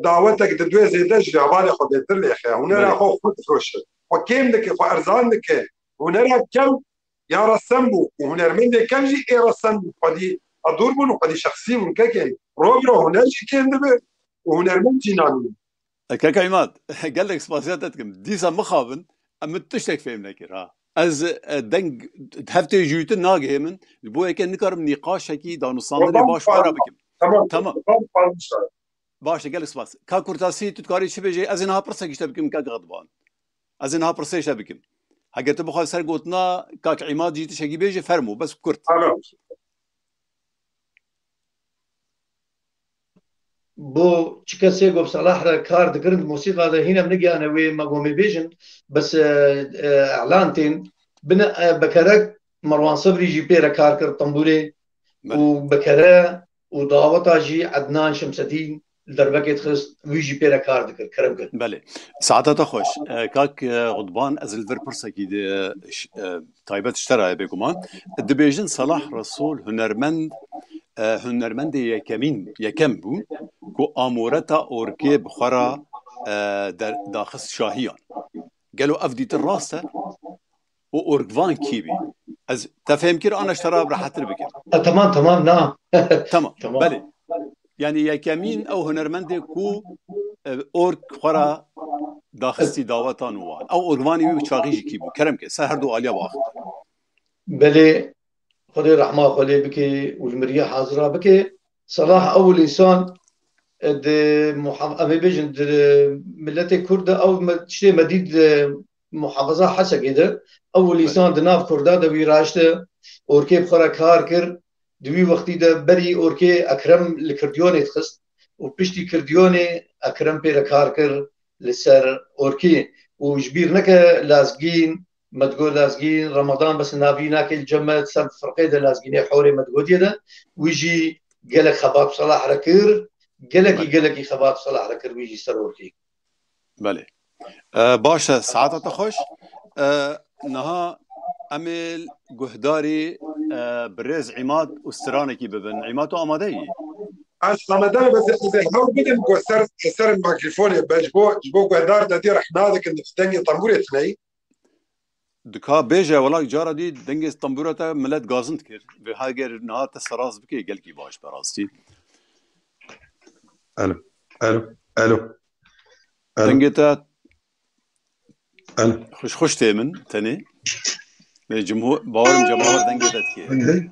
davetek de dve zede javale xodetir lexe hunera xo xud froş o kemdeki xo erzandeki hunera kem ya rassam bu hunermende kem ji rassam qadi adur bunu qadi şahsi mun keken robro hunerji kendi be hunermen jinani كاك عماد قال لك سباسياتكم ديسا مخابن ام تشتك فهم لك از دنگ هفته جوتن ناگه من بو هيك نكرم نقاش هيك دانستان باش فارا بكم تمام باش قال لك سباس كا كورتاسي تتكاري شي بيجي از انها برسك يشت بكم كاك غضبان از انها برسيش بكم حاجه تبخا سر قوتنا كاك عماد جيت شي بيجي فرمو بس كرت بو چکسی گفت صلاح را کار دکرند موسیقى ده هنا بنجي وی مقومی بیجن بس اعلانتين بنا بكرك مروان صبري جي بيرا كار كر طنبوري وبكرا ودعوتا جي عدنان شمس الدين دربكت خص ويجي بيرا كار دكر كرم كر بله ساعتها خوش كاك غضبان ازل فربرس اكيد طيبات اشترى بكمان دبيجن صلاح رسول هنرمند یکم بو کو امورتا اورکی بخورا داخل شاهیان قالوا افديت الراسه و اورغوان كيبي از تفهم كير انا اشترى براحت بك تمام نعم تمام بله يعني يكمين او هنرمند كو اورك خورا داخل دعوتان وان او اورغواني بچاغي كيبو كرم كي سهر دو عليا باخ بله خدي رحمه خلي بكي والمريا حاضره بكي صلاح اول انسان د محافظه بيجن ملت كرد او شيء مديد محافظه حسا كده اول انسان دناف كردا د ویراشته اوركي بخرا كار كر دوی وقتي د بري اوركي اكرم لكرديون تخست وبشتي كرديوني اكرم بير كار كر لسر اوركي وجبير نك لازقين ما تقول لازقين رمضان بس نابينا كل جمع سب فرقه د لازقين حوري ما تقول يدا ويجي قالك خباب صلاح ركر قالك خباب صلاح ركر ويجي سروركي بله باشا ساعات تخش نها امل جهداري برز عماد استرانكي ببن عماد امادي رمضان بس اذا هو بدم كسر الميكروفون بجبو جهدار دير حنادك ان تدني طنبوره ثني دكا بيجا ولا جارة دي دنجز طنبورة ملت غازنت كير بهاجر نهار تسراز بكي قالكي باش براستي الو دنجتا خوش تيمن تاني جمهور باورم جماهير دنجتا كي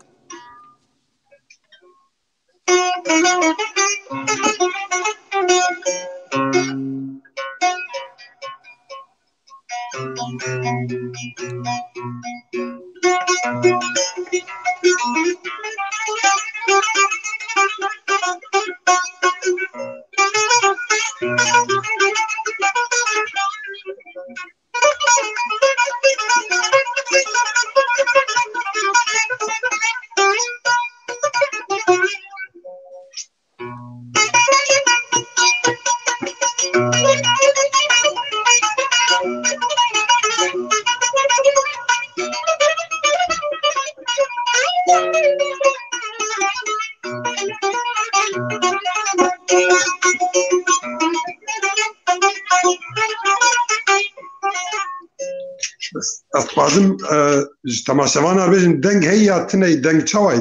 لازم تماشاوانا بيجن دنگ هي تني دنگ چاوي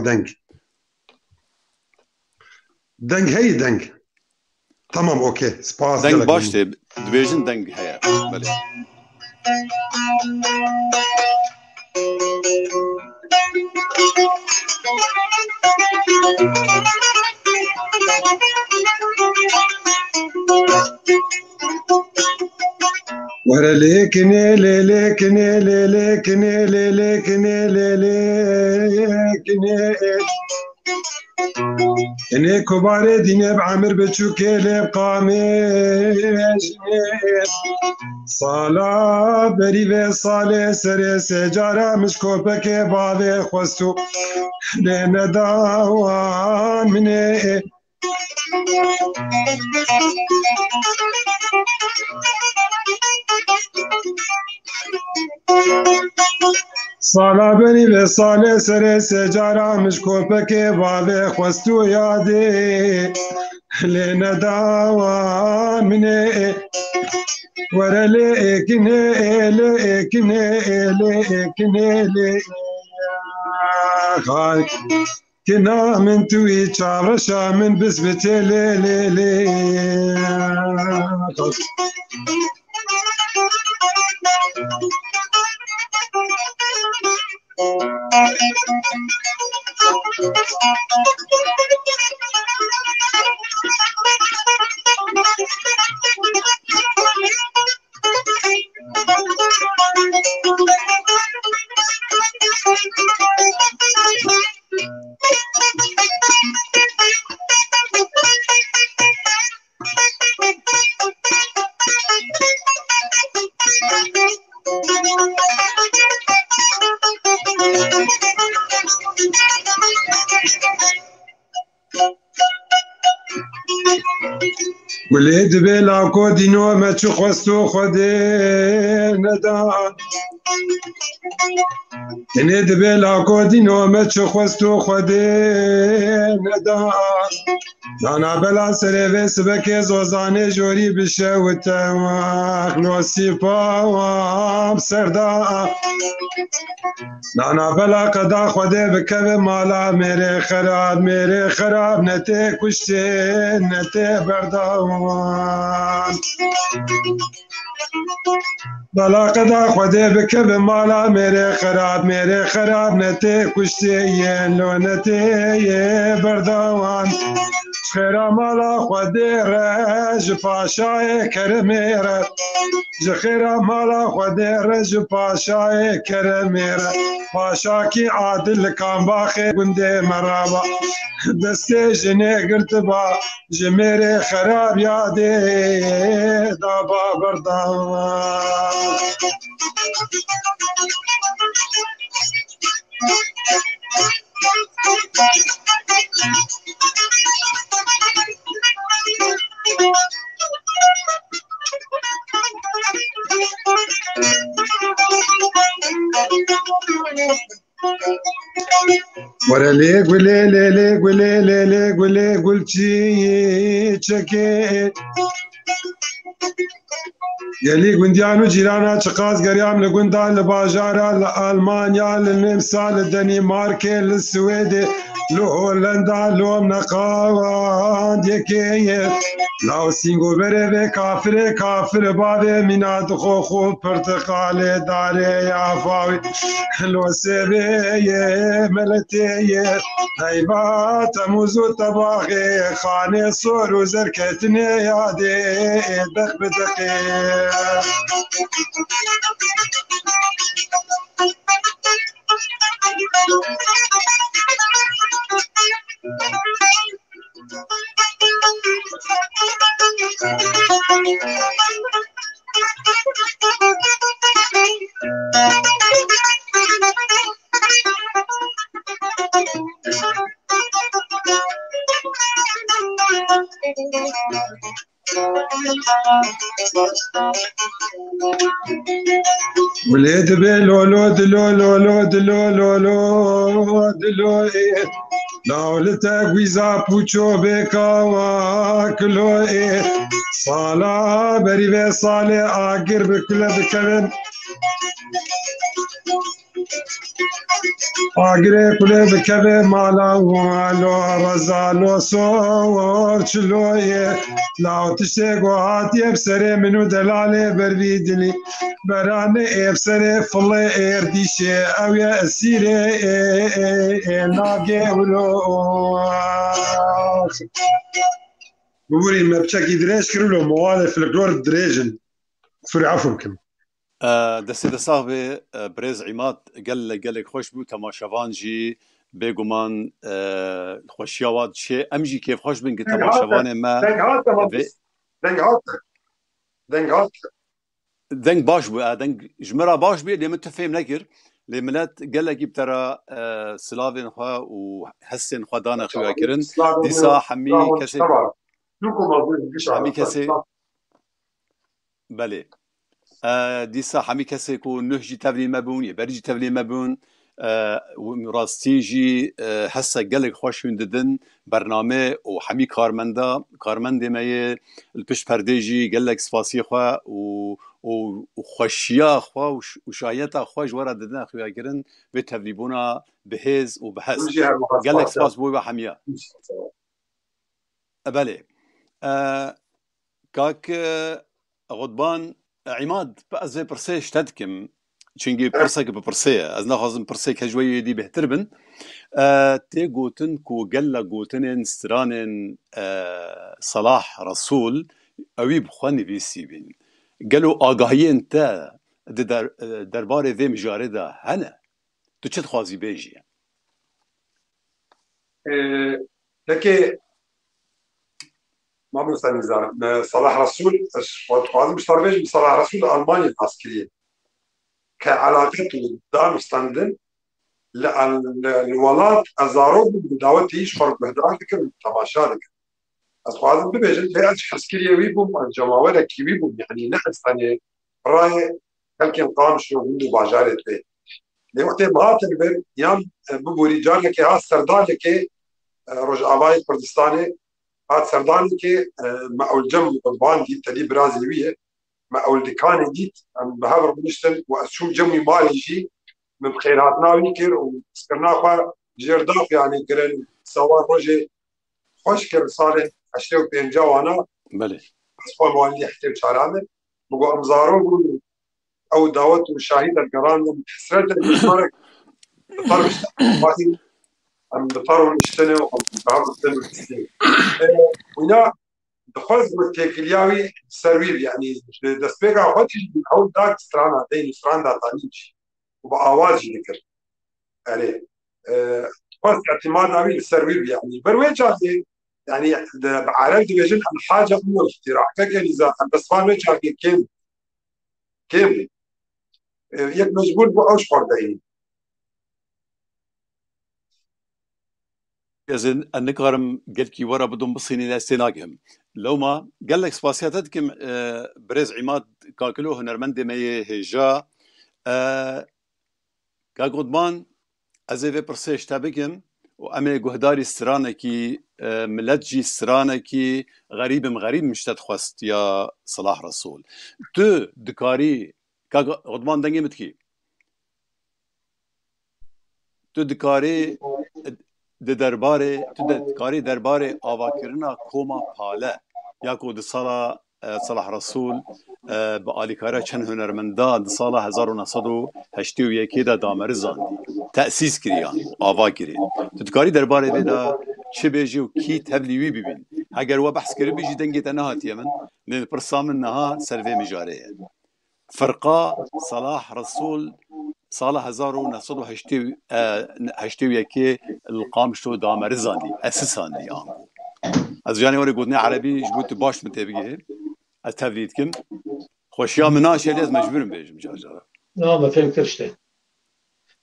دنگ هي دنگ Tamam okey. Spas دنگ gelek. باش تێ دبێژن دەنگ هەیە بەێ وره لیکنه لیکنه لیکنه لیکنه لیکنه اینه کباره دینه بعمر بچوکه لب قامش سالا بری و سال سر سجاره مشکوپه که باوه خواستو نه داوان منه سالا بری به سال سر سجاره مشکوپه که باوه خواستو یاده لینه داوان منه وره لیکنه لیکنه لیکنه لیکنه كنا من توي تشارشا من بسبتي لي لي لي ولید بلا کودینو مچو خواستو خوده ندان اینید بلا کودینو مچو خواستو خوده ندان دانا بلا سره و سبک زوزانه جوری بشه و تماخ نوسی پاوام سردان دانا بلا قدا خوده بکب مالا میره خراب نته کشته نته برداوان بلا قدا خوده بکب مالا میره خراب نته کشته لو نته برداوان خیرا مالا خوده رج پاشای کرمیره خیرا مالا خوده رج پاشای کرمیره پاشا کی عادل کام باخه گنده مرابا دسته جنه گرت با جمیره خراب یاده دابا بردان وره ليه قولي ليه قولي ليه قولي قلتي تشكي يلي قنديانو جيرانا تشقاز قريام لقندان لباجارا لألمانيا للنمسا للدنمارك للسويد لهولندا لو منقاوان ديكي لاو سينغو بري كافر بابي منا دخو برتقالي داري يا فاوي لو سيبي ملتي هيبات موزو تباغي خاني صور وزركتني يادي دق بدقي ولاد بلولو دلو لولو دلو لولو دلو دولتك ويزا بوچو بكاوا كلو صالا بري صالي آقر بكل بكبن آگره کله بکبه مالا والو رزالو صور چلویه لاو تشته گوهاتی افسره منو دلاله بروی دلی برانه افسره فله اردیشه اویا اسیره ناگه ولو بوري ما بشكل دريج كرلو مواد فلكلور دريجن سوري عفوا كم دەسێ دەساڵێ برێز عیمات گەلێک خۆش بوو تەماشەوان جی بێگومان خۆشیاوات چێ ئەمژی کێفخۆش بن کە تەماشەوانێ مە دەنگ باش بوو دەنگ ژمرا باش بێ لێمە تو فێم نەکرد لێ ملەت گەلێکی بتەرە سلاوێن خوا و هەستێن خوا دانە خوێکردن دیسا هەمی کەسێ بەلێ دیسا هەمی کەسێک و نوهجی تەڤلێمە بوون یە بەرجی تەڤلێمە بوون ڕاستیژی هەسە گەلێک خۆشوین ددن بەرنامێ و هەمی کارمەندێمەیە پشت پەردێژی گەلێک سپاسیە خوا و خۆشیە خوا و شایەتە خۆش وەرە ددنە خوێکردن بێ تەڤلیبوونا بەهێز و بەهەست گەلێک سپاس بووی بە هەمیە بەلێ کاک غودبان عیماد ez vê pirsê şte dikim çingî pirseke bi pirsê ye ez naxwazim pirsê hejweyê dî bêhtir bin tê gotin ku gella gotinên stranên Salah Resûl ew î bi xwe nivîsî bîn gelo agahiyên te di derbarê vê mijarê de hene tu çi dixwazî bêjî ما بنسى نزار صلاح رسول وتقاضي مش طربيج صلاح رسول ألمانيا العسكرية كعلاقته دام ستاندن الولاد أزارو بدعوة يش فرق بهدار ذكر تماشا ذكر أتقاضي ببيجن لا عسكرية ويبوم الجماعة كي ويبوم يعني نحن ثاني راي هل كان قام شو هندو باجارة بيه لوقت ما تقدر يام ببوري جار لك هاس سردان لك رجعواي كردستاني هاد سرداني كي معول جم قضبان دي تلي برازيلية معول دكاني ديت بهابر بنشتل وأشوف جمي مالي شي من بخيراتنا ونكر وسكرنا خوا جرداف يعني كرن سوار روجي خوش كر صالح أشتو بينجا وانا بله أصفى موالي يحتوي شارعنا بقو أمزارو أو دعوت وشاهد القران حسرت المشمارك بطرش أم بطروا نشتنه وبعض السنة وهنا دخلت بالتكلياوي سروير يعني دسبيقا وقتي بنحاول داك سترانا دين سترانا تانيش وبأواجي ذكر يعني دخلت اعتماد عميل السروير يعني برويجا يعني بعرف ديجن عن حاجة أم الاختراع كأن إذا بس فان ويجا كيم يك مجبور بأوش فردين ازن النكارم قالكي ورا بدهم بصيني لاستناقهم لو ما قال لك سباسياتكم بريز عماد كاكلو هنرمندي مي هجا كاغودمان ازيفي برسيش تابكم وامي جهداري سترانكي ملتجي سترانكي غريب مش تدخست يا صلاح رسول تو دكاري كاغودمان دنگي متكي تو دكاري دکاری درباره آواکرنا کوما پاله یا کو د صلاح رسول به آلیکاره چند هنرمندان د سال 1981 دا دامر زاندی تأسیس کریان آوا کری دکاری درباره دا چه بیجی و کی تبلیوی ببین اگر و بحث کری بیجی دنگی تنهات یمن لین پرسامن نها سروی مجاره فرقا صلاح رسول سال 1981 القام شو دامر زاندی اساساندی آن از جانوری گودنی عربی جبوت باش متابعه از تبلیغ کم خوشیا مناشه لیز مجبورم بیجم جاجا نه ما فهم کرشته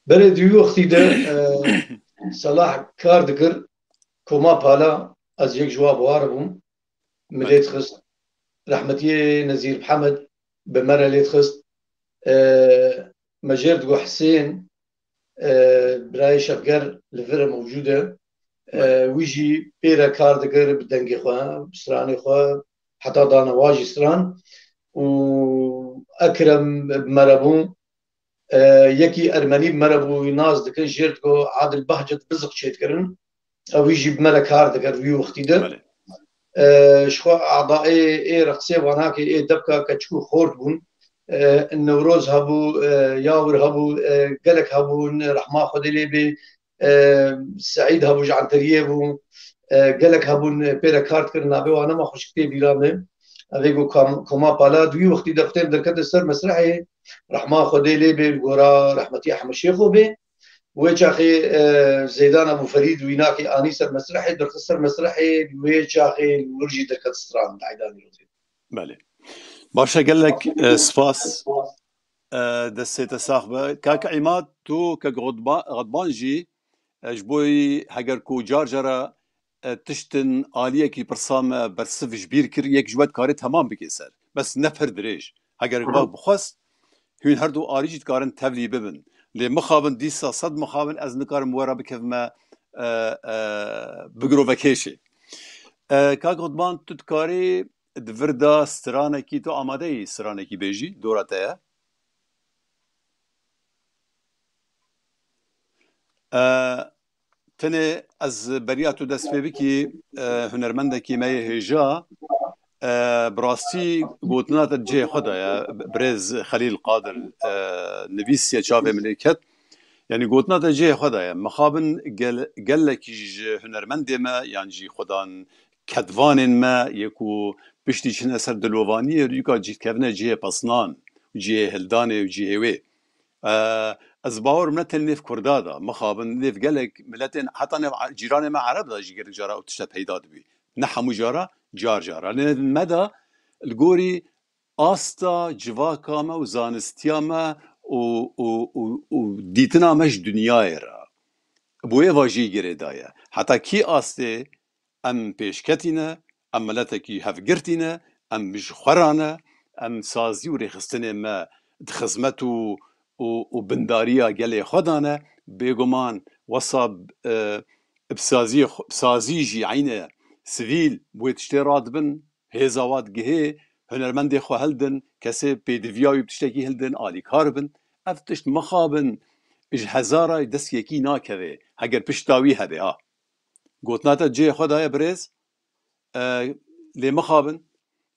برای دیو وقتی ده صلاح کار دکر کما پالا از یک جواب واربم ملیت خست رحمتی نزیر محمد بمره لیت خست مجرد جو حسين براي شفقر لفرة موجودة ويجي بيرا كار دقر بدنقي خواه بسراني خواه حتى دانا واجي سران وأكرم بمربون یەکی ئەرمەنی مەرە بوو ناز دەکەن ژێرت گۆ عادل بەهجت بزق چێتکردن ئەویژی بمەلە کار دەکرد وی وەختیدە شخوا ئاعضاء ئێرە قسێ وان هاکێ ئێ دەبکە کە چوو خۆرد بوون نەورۆز هەبوو یاور هەبوو گەلک هەبوون ڕەحما خودی لێ بێ سعید هەبوو ژعنتەریە بوو گەلک هەبوون پێرە کارتکردن نابێ وانەما خوشک پێ بیرامێ ئەوێ گۆ کۆما پالا دوی وەختی دەفتێر دەکەتە سەر مەسرحێ ڕەحما خودی لێ بێ گۆرا ڕەحمەتی ئەحمەد شێخۆ بێ وێ چاخێ زەیدان ئەبوو فەرید ویناکێ ئانی سەر مەسرحێ دەخستە سەر مەسرحێ وێ چاخێ ورژی دەکەت ستران عەیدانی ڕۆزێ بەڵێ باشە گەلێک سپاس دەستێتە ساخ بە کاکە عیماد تۆ کە غەدبان ژی ji بۆی heger ku car cara tiştin aliyekî pirsa me bersiv ji bîr kir yek ji we dikarê temam bike ser bes ne pir dirêj heger bak bixwest hûn her du alî jî dikarin tevlî bibin lê mixabin dîsa sed mixabin ez nikarim wera bikevme bigirovekêşê kak غەدبان tu dikarî di vir da stranekî tu amade yî stranekî bêjî dora te ye tenê ez beriya tu dest pê bikî hunermendekî me yê hêja bi rastî gotina te cihê xwe de ye Birêz Xelîl Qadir nivîsiye çavê min lê ket yanî gotina te cihê xwe de ye mixabin gelekî ji hunermendê me yan jî xwedan kedvanên me yê ku piştî çine ser dilovaniyê dûka cîtkevine cihê pesnan cihê hildanê û cihê wê ez bawer ne tenê nêv Kurda da mixabin nêv gelek milletên heta nêv cîranê me Ereb da jî gelek cara ew tişte peyda dibî ne hemû jara car jara lê me da li gorî asta civaka me û zanistiya me û dîtina me ji dunyayê re bo êva jî gerê daye heta kî astê em pêşketîne em milletekî hevgirtîne em ji xwe re ne em sazî û rêxistinê me di xizmet û bindariya gelê xwe de ne bêguman wesa bisazî jî eynê sivîl wê tiştê radibin hêza wa digihê hunermendê xwe hildin kesê pêdiviya wî tiştekî hildin alîkar bin ev tişt mixabin ji hezara dest yekî nakeve heger pişta wî hebe ha gotina te cihê xwe de ye birêz lê mixabin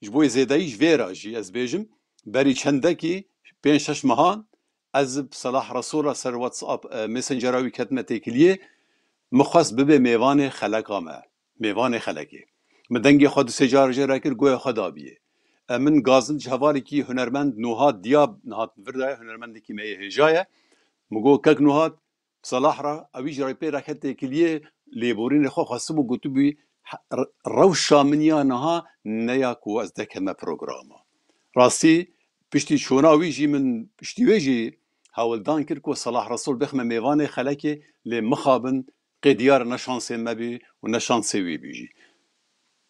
ji bo zêdeyî ji vê re jî ez bêjim berî çendekî pênc şeş mehan ez Salah Resûla ser WhatsApp Messenger'a wî ketime têkiliyê mixwest bibe mêvanê xeleka me mêvanê xelekê min dengê xwe du sê car jê re kir goya xwe dabîye min gazin ji hevalekî hunermend Nuhat Diyab hatin vir daye hunermendekî me yê hêja ye min got kek Nuhat Salah re ewî jî pê re ket têkiliyê lêborînê xwe xwestibû gotibû rewşa min ya niha neya ku ez dekeme programa rastî piştî çûna wî jî min piştî wê jî hewildan kir ku Salah Resûl bixme mêvanê xelekê lê mixabin qê diyar ne şansê me bî û ne şansê wî bî jî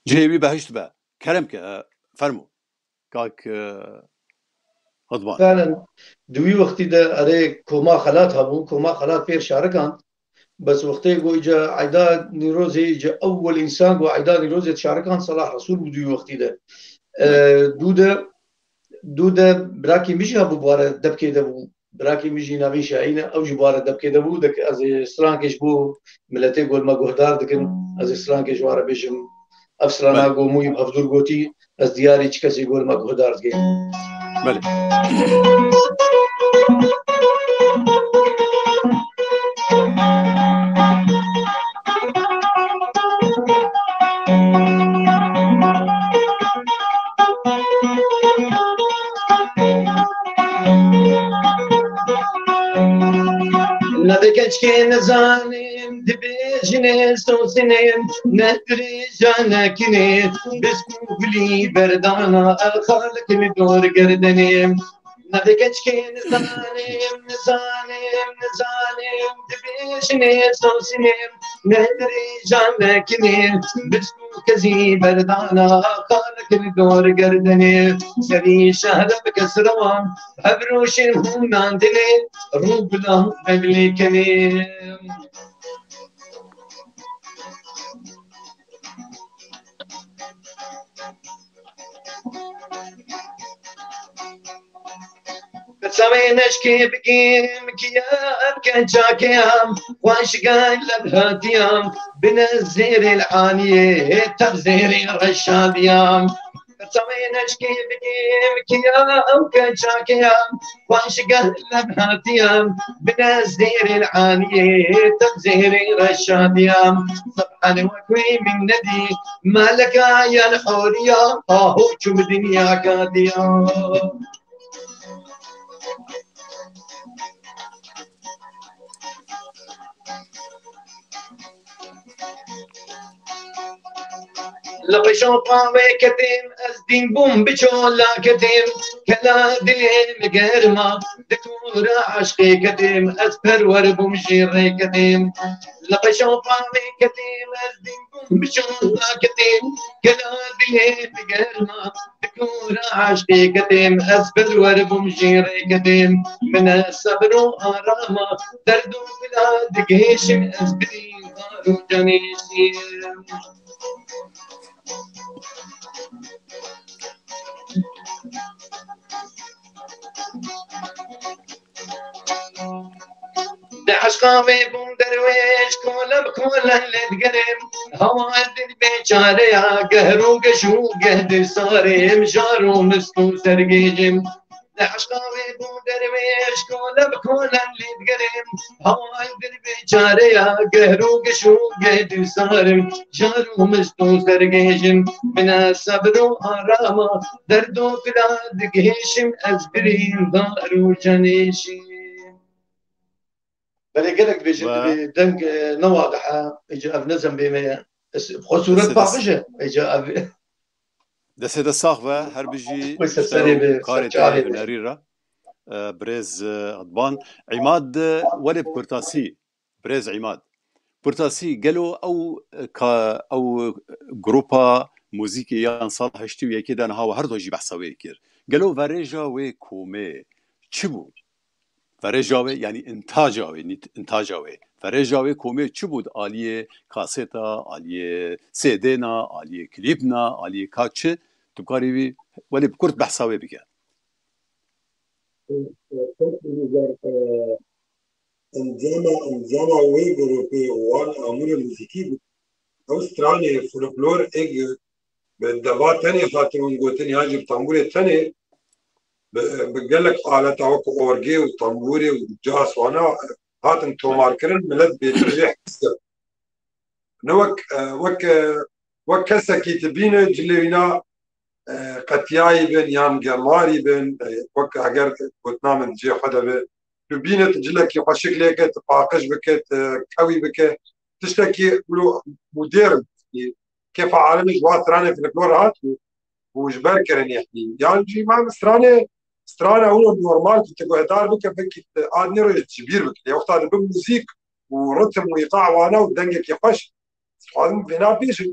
cihê wî behişt be kerem ke fermo kak غەدبان فعلا دوی وەختی دا ئەرێ کۆما خەلات هەبوو کۆما خەلات پێر شارەکان بەس وەختەی گۆ ئیجا عەیدا نیرۆزێ ئیجا ئەوەل ئینسان گۆ عەیدا نیرۆزێت شارەکان سەلاح ڕەسوول بوو دوی وەختی دا دوودە براکی میژی هەبوو بوارە دەبکێ دەبوو براکی میژی ناوی شاهینە ئەو جی بوارە دەبکێ دەبوو ئەز سرانکێش بۆ ملەتێ گۆلمە گۆهدار دەکەن ئەز سرانکێش وارە بێژم ئەف سرانە گۆمووی هەفتور گۆتی ئەس دیاری چ کەسی گۆلمە گۆهدار دەکەن بله نەدەکەچکێ نەزانم دبێژنێ سۆسنێن نەدرێژانەکنێت بسک و گولی بەردانە ئەخالکم دۆرگەردنێم نەدەکەچکێ نەزانم دبێژنێ سۆسنێم نەدرێژانەکنێت بسک و کەزی بەردانە ئەخالکم دۆرگەردنێ سەری شەهرە بکەسرەوە هەبرۆشن هووناندنێ ڕوو بلا مەبلێکەنێم سوينش كي بقيم كيام كان شاكيام واشقال لبهاتيام بنزير العانية تبزير الرشاديام سوينش كي بقيم كيام كان شاكيام واشقال لبهاتيام بنزير العانية تبزير الرشاديام صبحا وكوي من ندي مالك يا الحورية اهو شو الدنيا قادية لبشو طاوي كتيم أزدين بوم بشولا كتيم كلا دليم قرما دكورة عشقي كتيم أسفر وربوم جيري كتيم لبشو طاوي كتيم أزدين بوم بشولا كتيم كلا دليم قرما دكورة عشقي كتيم أسفر وربوم جيري كتيم من الصبر وآراما دردو بلا دقيش أزبرين غارو جميسي عشقاوي بوم درويش كولا بكولا لتقرم هواد البيشارة يا قهرو قشو قهد صاري مشارو مسكو سرقيجم عشقاوي بوم درويش كولا بكولا لتقرم هواد البيشارة يا قهرو قشو قهد صاري مشارو مسكو سرقيجم من الصبر وآراما دردو فلاد قهيشم أزبرين دارو جنيشي بلي قالك بيجي دنك نواضحة يجي أب نزم بما بخصورة باقشة يجي أب دست الصاغبة هر بيجي ويسسري كاري هنريرة بريز أضبان عماد ولب كورتاسي بريز عماد كورتاسي قالوا أو جروبا موسيقي يان صالح اشتوي كده أنا هاو هردو جي بحثاوي كير قالوا فريجا وكومي تشبو فريجاوي يعني انتاجاوي فريجاوي كومي تشبود آلية كاسيتا آلية سيدينا آلية كليبنا آلية كاتش تبقاري ولي بكرت بحثاوي بك انزاما وي جروبي وان امور موسيقي اوستراليا فولكلور اج بالدبات تانية خاطرون قوتني هاجي بطنبوري التانية بقول لك على توقع اورجي وطنبوري وجاس وانا هاتن تومار كرن ملد بيترجع نوك وك كسا كيتبين جلينا قتياي بن يام جماري بن وك اگر قلنا من جي حدا بن تبين تجلك يقشك لك تفاقش بك قوي بك تشتكي مدير كيف عالم جوات راني في الكلور هات وجبر كرن يحكي يعني جي ما سترانه هو نورمال تقعد دار بك بك عاد نرجع كبير بك وقت هذا بموسيق ورتم وايقاع وانا ودنجك يخش هذا بنا بيش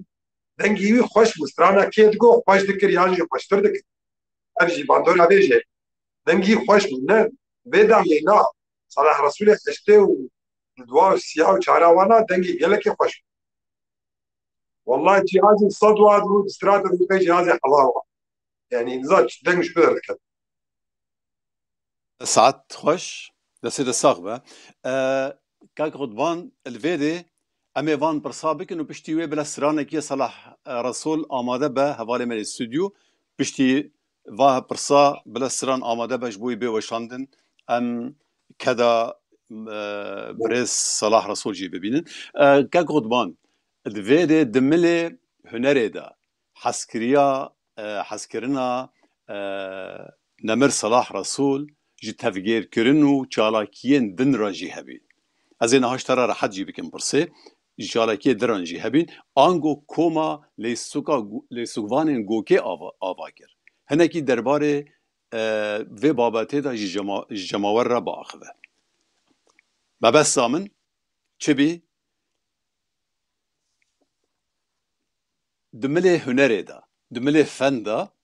دنجي خوش مسترانه كيد جو خوش ذكر يعني خوش تردك ارجي باندور بيجي دنجي خوش من بيدا لينا صلاح رسول اشته ودوا السيا وشارع وانا دنجي قالك خوش والله جهاز الصدوه والاستراده بيجي هذا حلاوه يعني نزاج دنج بيرك ساعات خوش دست الصاغبة كاك غضبان الفيدي أمي فان برصابك إنه بشتي بلا سرانة كي صلاح رسول آماده به حوالي من الاستوديو بشتي فا برصا بلا سران آماده به جبوي بي وشاندن أم كذا بريز صلاح رسول جي ببينن كاك غضبان الفيدي دملي هنري دا حسكرنا نمر صلاح رسول جي تفجير كرنو چالاكيين دن راجي هبين ازين هاشترا راحت جي بكم برسي چالاكي دران جي هبين انگو كوما لسوغوانين گوكي آواكر هنكي درباره في بابته دا جي جماور را باخوه ما بس سامن چبي دملي هنري دا دملي فن دا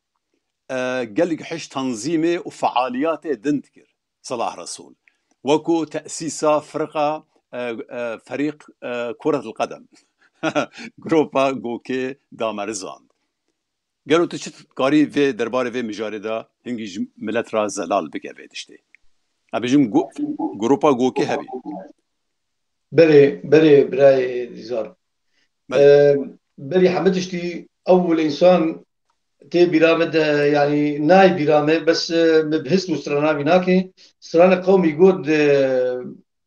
قال حش تنظيمي وفعاليات دنتكر صلاح رسول وكو تأسيسا فرقة فريق كرة القدم جروبا جوكي دامرزان قالوا تشت قاري في درباري في مجارده هنجي ملت را زلال بك فيدشتي ابيجم جروبا جوكي هبي بري براي ديزار بله بري حمدشتي أول إنسان تي برامد يعني ناي برامه بس بحس مسترانا بناكي استرانا قومي يقول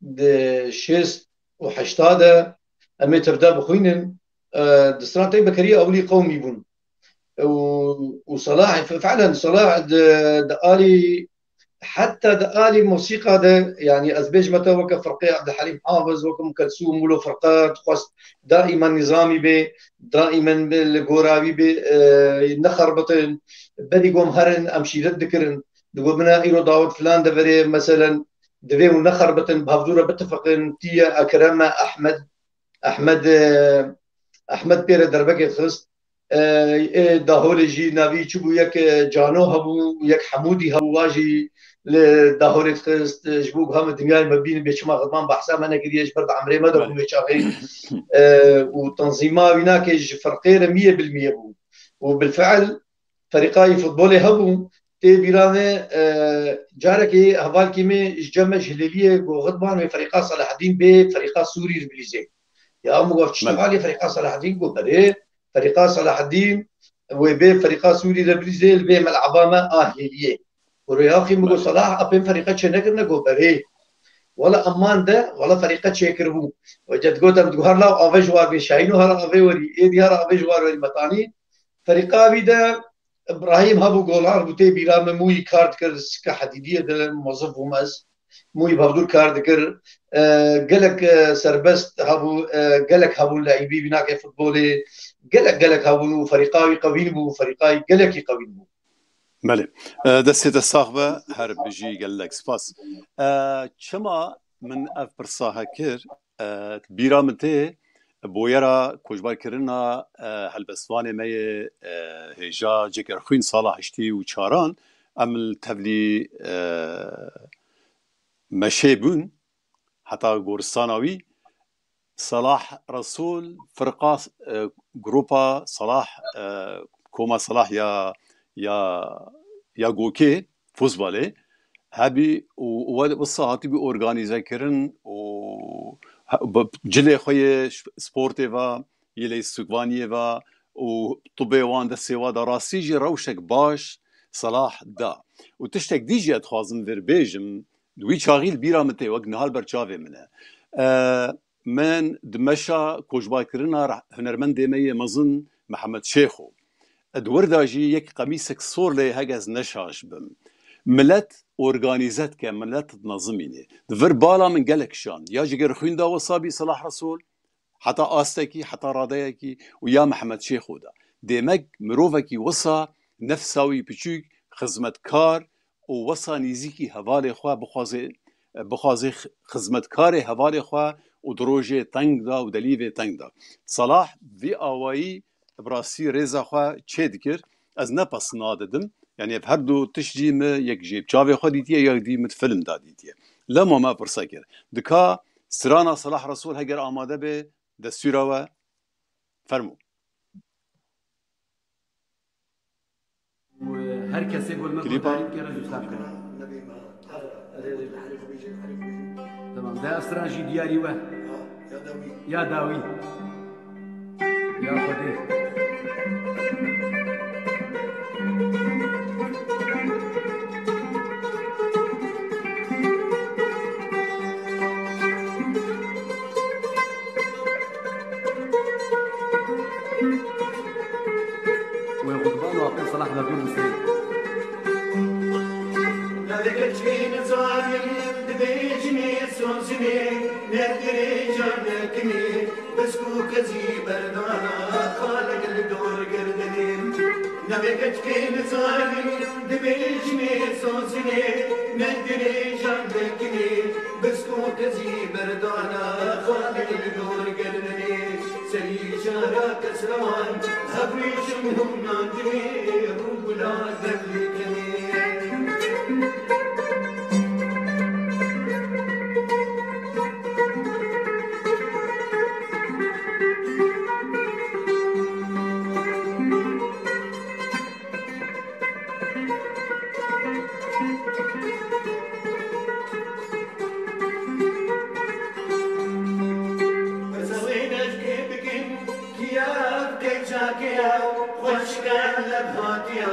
د شيست وحشتاده أمي تبدا بخوينن دستران تي بكريه أولي قومي بون وصلاح فعلا صلاح دقالي حتى دقالي موسيقى ده يعني أزبيج متى وك فرقي عبد الحليم حافظ وك أم كلثوم ولو فرقات خاص دائما نظامي به دائما بالقراوي به نخر بطن بدي قوم هرن أمشي ذكرن دقول منا إيرو داود فلان دبري مثلا دبي ونخر بطن بهفدورة بتفقن تيا أكرمة أحمد بير دربك خست داهول جي ناوی چبو یک جانو هبو یک حمودی هبو واجی لداهول خست جبوك هم الدنيا مبين بيشما غضبان بحسام انا كديش برد عمري ما دبو بيشاغي وتنظيمها هناك فرقين 100% بو وبالفعل فريقاي فوتبولي هبو تي بيرامي جاركي هفال كيمي جمع جليليه غضبان من فريقا صلاح الدين بفريقا سوري البليزي يا أمو قفت تشتغل فريقا صلاح الدين قول بري فريقا صلاح الدين وبي فريقا سوري لبريزيل بي ملعبا ما أهلية وريا أخي مقول صلاح أبين فريقا شنكر نقول بري ولا أمان ده ولا فريقا شكر بو وجد قلت بتقول لا أفي جوار بشاينو هلا أفي وري إيدي هلا أفي جوار وري مطاني فريقا بيدا إبراهيم هبو قولار بوتي بيرام موي كارد كر سكة حديدية ده موظف ومز موي بهدور كارد كر قالك سربست هبو قالك هبو لاعبي بناك فوتبولي قالك هبو فريقاوي قوين بو فريقاي قالك قوين بو بله دستي الصاحبه هر بيجي قال لك سباس شما من اف برصاها كر بيرامتي بويرا كوجبار كرنا هالبسوانه مي هجا جكر خوين صلاح اشتي وشاران امل تبلي مشيبون حتى غورستاناوي صلاح رسول فرقة جروبا صلاح كوما صلاح يا جوكي فوزبالي هبي والصاحتي بأورغانيزا كرن و جلي خوي سبورتيفا يلي سوغوانيفا وطبي وان دسيوا دراسيجي روشك باش صلاح دا وتشتك ديجي اتخازن فيربيجم دوي شاغيل بيرامتي وقت نهار برشافي منه من دمشا كوجباي كرنا هنرمند مي مظن محمد شيخو ادورداجي يك قميصك صور لي هجز نشاش بم ملت اورغانيزات كملت تنظميني دفر بالا من قالك شان يا جير خوين دا وصابي صلاح رسول حتى استكي حتى راضيكي ويا محمد شيخو دا ديمك مروفكي وصا نفساوي بچوك خدمت كار ووصا نيزيكي هوالي خوا بخوازي خدمت كاري هوالي خوا ودروجي تنگ دا ودليفي تنگ دا صلاح في آوائي براسي ريزا خوا چه دكر از نپس ناددم يعني بهردو تشجي ما يك جيب چاوي خوا ديتيه يك دي متفلم دا ديتيه لما ما فرصة كر دكا سرانا صلاح رسول هجر آماده به دستوراوا فرمو وهر كسي يقول ما كليبا تمام ده استرانجي دياري واه يا داوي يا خدي وغضبان واقع صلاح بدون مسير نادك تشين زايم دبيجني سوزني ندري جانكني بسكو كزي بردانا خالق الدور قردني نادك تشين زايم دبيجني سوزني ندري جانكني بسكو كزي بردانا خالق الدور قردني سري شارك سروان هبريش منهم نادري روبنا دلكني لمهاتيا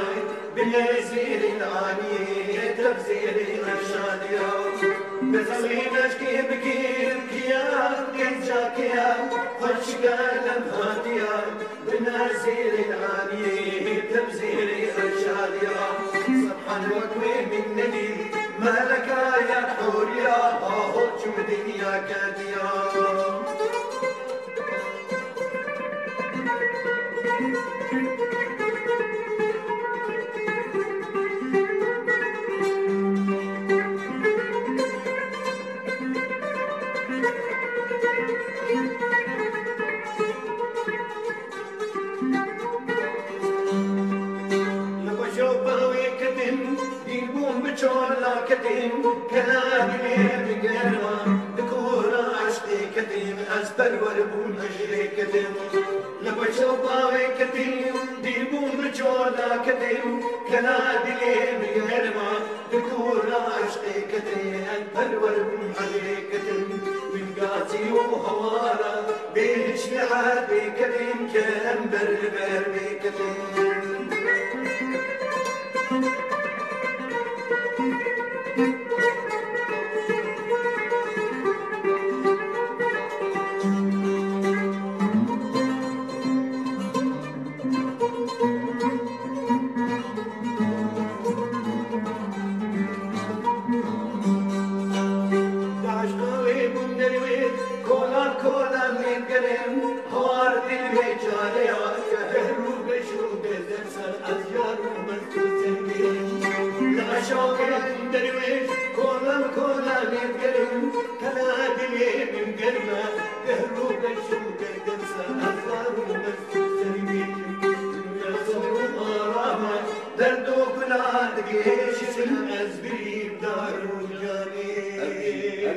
بالنزير العالي تبزير الشاديا بزمينش كي بكير كيا كنجاكيا خشقا لمهاتيا بالنزير العالي تبزير الشاديا سبحان وكوي من ندي مالك يا حوريا هاهو جمدين يا كاديا كتيم كلامي بقرا بكورة عشقي كتيم أسبل وربون أجري كتيم لما شوطاوي كتيم ديبون بجولا كتيم كلامي بقرا بكورة عشقي كتيم أسبل وربون أجري كتيم من قاسي وهوارا بيش لعابي كتيم كأنبر بربي كتيم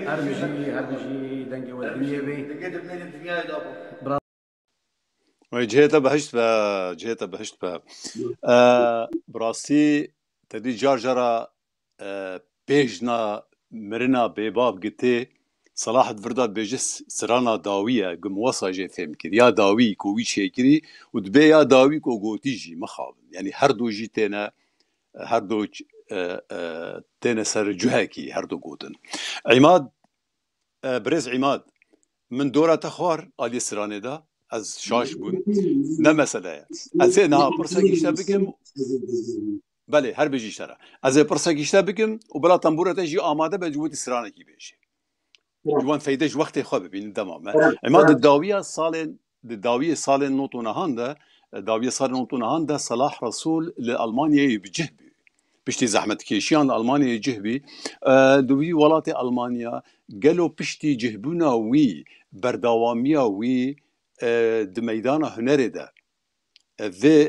هرمجي دنگي والدنيا بي جهتا بهشت به براستی تدی جار جارا پیجنا مرنا بباب گته صلاح فردا بجس سرانا داویه گم وصا جه فهم کر یا داوی کوی شکری و دبی یا داوی کو گوتی جی مخاب یعنی هر دو جی تینا هر دو تینا سر جهکی هر دو گوتن عماد برز عماد من دورة تخوار آلی سرانه دا از شاش بون نه مسئله از نه پرسا گیشته بکم بله هر بجیشتره از پرسا گیشته بکم و بلا تنبوره تجی آماده به جوت سرانه کی بیشه جوان فایدهش وقتی خواه ببینید تمام اما داویه سال نوتونه هنده داویه سال نوتونه هنده صلاح رسول لألمانيا بجهبي بشتي زحمت كيشيان ألمانيا جهبي دوي ولات ألمانيا قالوا بشتي جهبونا وي بردواميا وي دميدان هنري ده ذي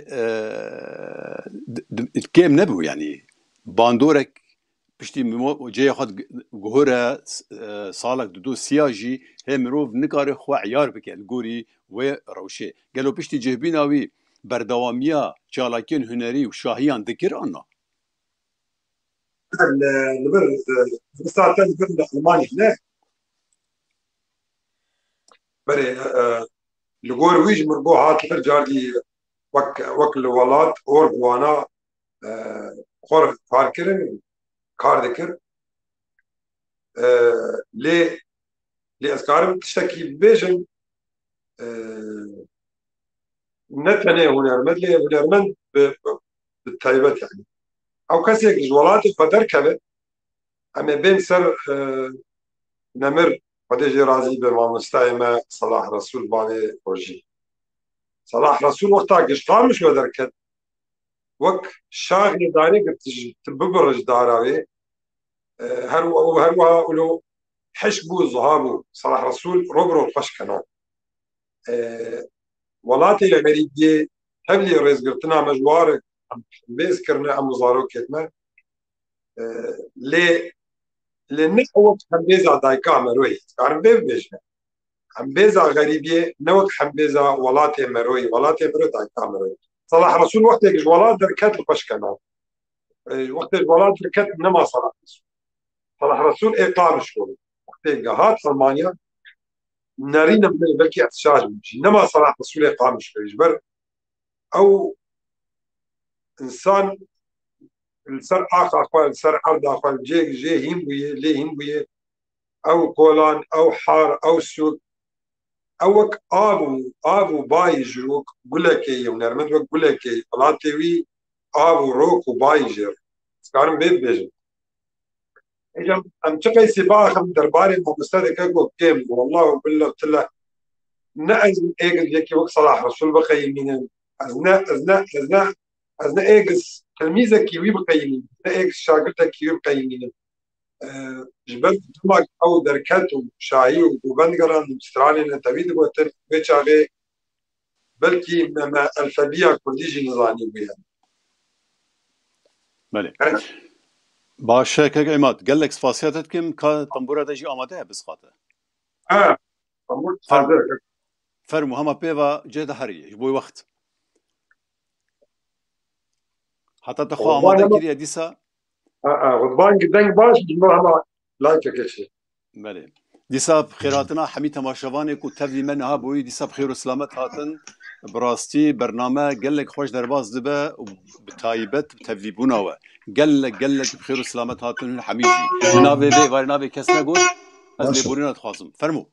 كيم نبو يعني باندورك بشتي جاي خد جهورة صالك دو سياجي هي مروف نكاره خو عيار بك الجوري وروشة قالوا بشتي جهبينا وي بردواميا شالاكين هنري وشاهيان ذكر أنا البر ساعتين البر ألمانيا هناك بري لغور ويج مربوحات الرجال وك الولاد اور بوانا خور فاركرن كار ذكر لي أذكارم تشتكي بيجن نتنى هنرمند لي هنرمند بالتايبات يعني أو كسيك جوالات قدر كذا أما بين سر نمر وديجي رازي بما مستعمة صلاح رسول باني وجي صلاح رسول وقتها قشطار مش ودر كد وك شاغي داري قد تببرج داراوي هروا ولو حشبو ظهابو صلاح رسول روبرو الخش كنا ولاتي العمرية هبلي رئيس قرتنا مجوارك بيز كرنا أم مزارو كتما لي نحوك حمبيزا دايكا مروي عم بيجنا حمبيزا غريبية نوك حمبيزا ولاتي مروي دايكا مروي صلاح رسول وقتك جوالات دركات الخش كنا وقتك جوالات دركات نما صلاح رسول إقام شغل وقتك هات ألمانيا نارينا بلكي احتجاج بمشي نما صلاح رسول إقام شغل يجبر أو إنسان السر أخوان السر أرض أخوان جي هم بيه ليه هم بيه أو قولان أو حار أو سوق أوك آبو باي جروك قلكي ونرمد وك قلكي بلاتيوي آبو روك وباي سكارم بيت بيجن إجا أم تقي سباخم درباري مستدك أقول كيم والله بالله تلا نأزم إيجل يكي وك صلاح رسول بقى يمينين أزنا إيجل تلميذك كيوي بقى يمين إيجل شاقلتك كيوي بقى يمين جبل تماك أو دركات وشاهي وبندقران وسترالي نتبيد وتر بيشاغي بلكي ما الفبيع كرديجي نظاني بيها بله باشه که ایماد قال لك سفاسياتك كم كطنبورة تجي آماده بس خاطر طنبور حاضر فرمو هما بيوا جهد هريه بوي وقت حتى تخو آماده كريا ديسا غضبان قدنك باش جمعها ما لايك كشي بله ديسا بخيراتنا حمي تماشواني كو تفلي منها بوي ديسا بخير وسلامت هاتن براستي برنامه قال لك خوش درباز دبه بتايبت تفلي بوناوه قال لك بخير وسلامت هاتن حميجي نابي بي وارنابي كسنا قول از لبورينا تخواصم فرمو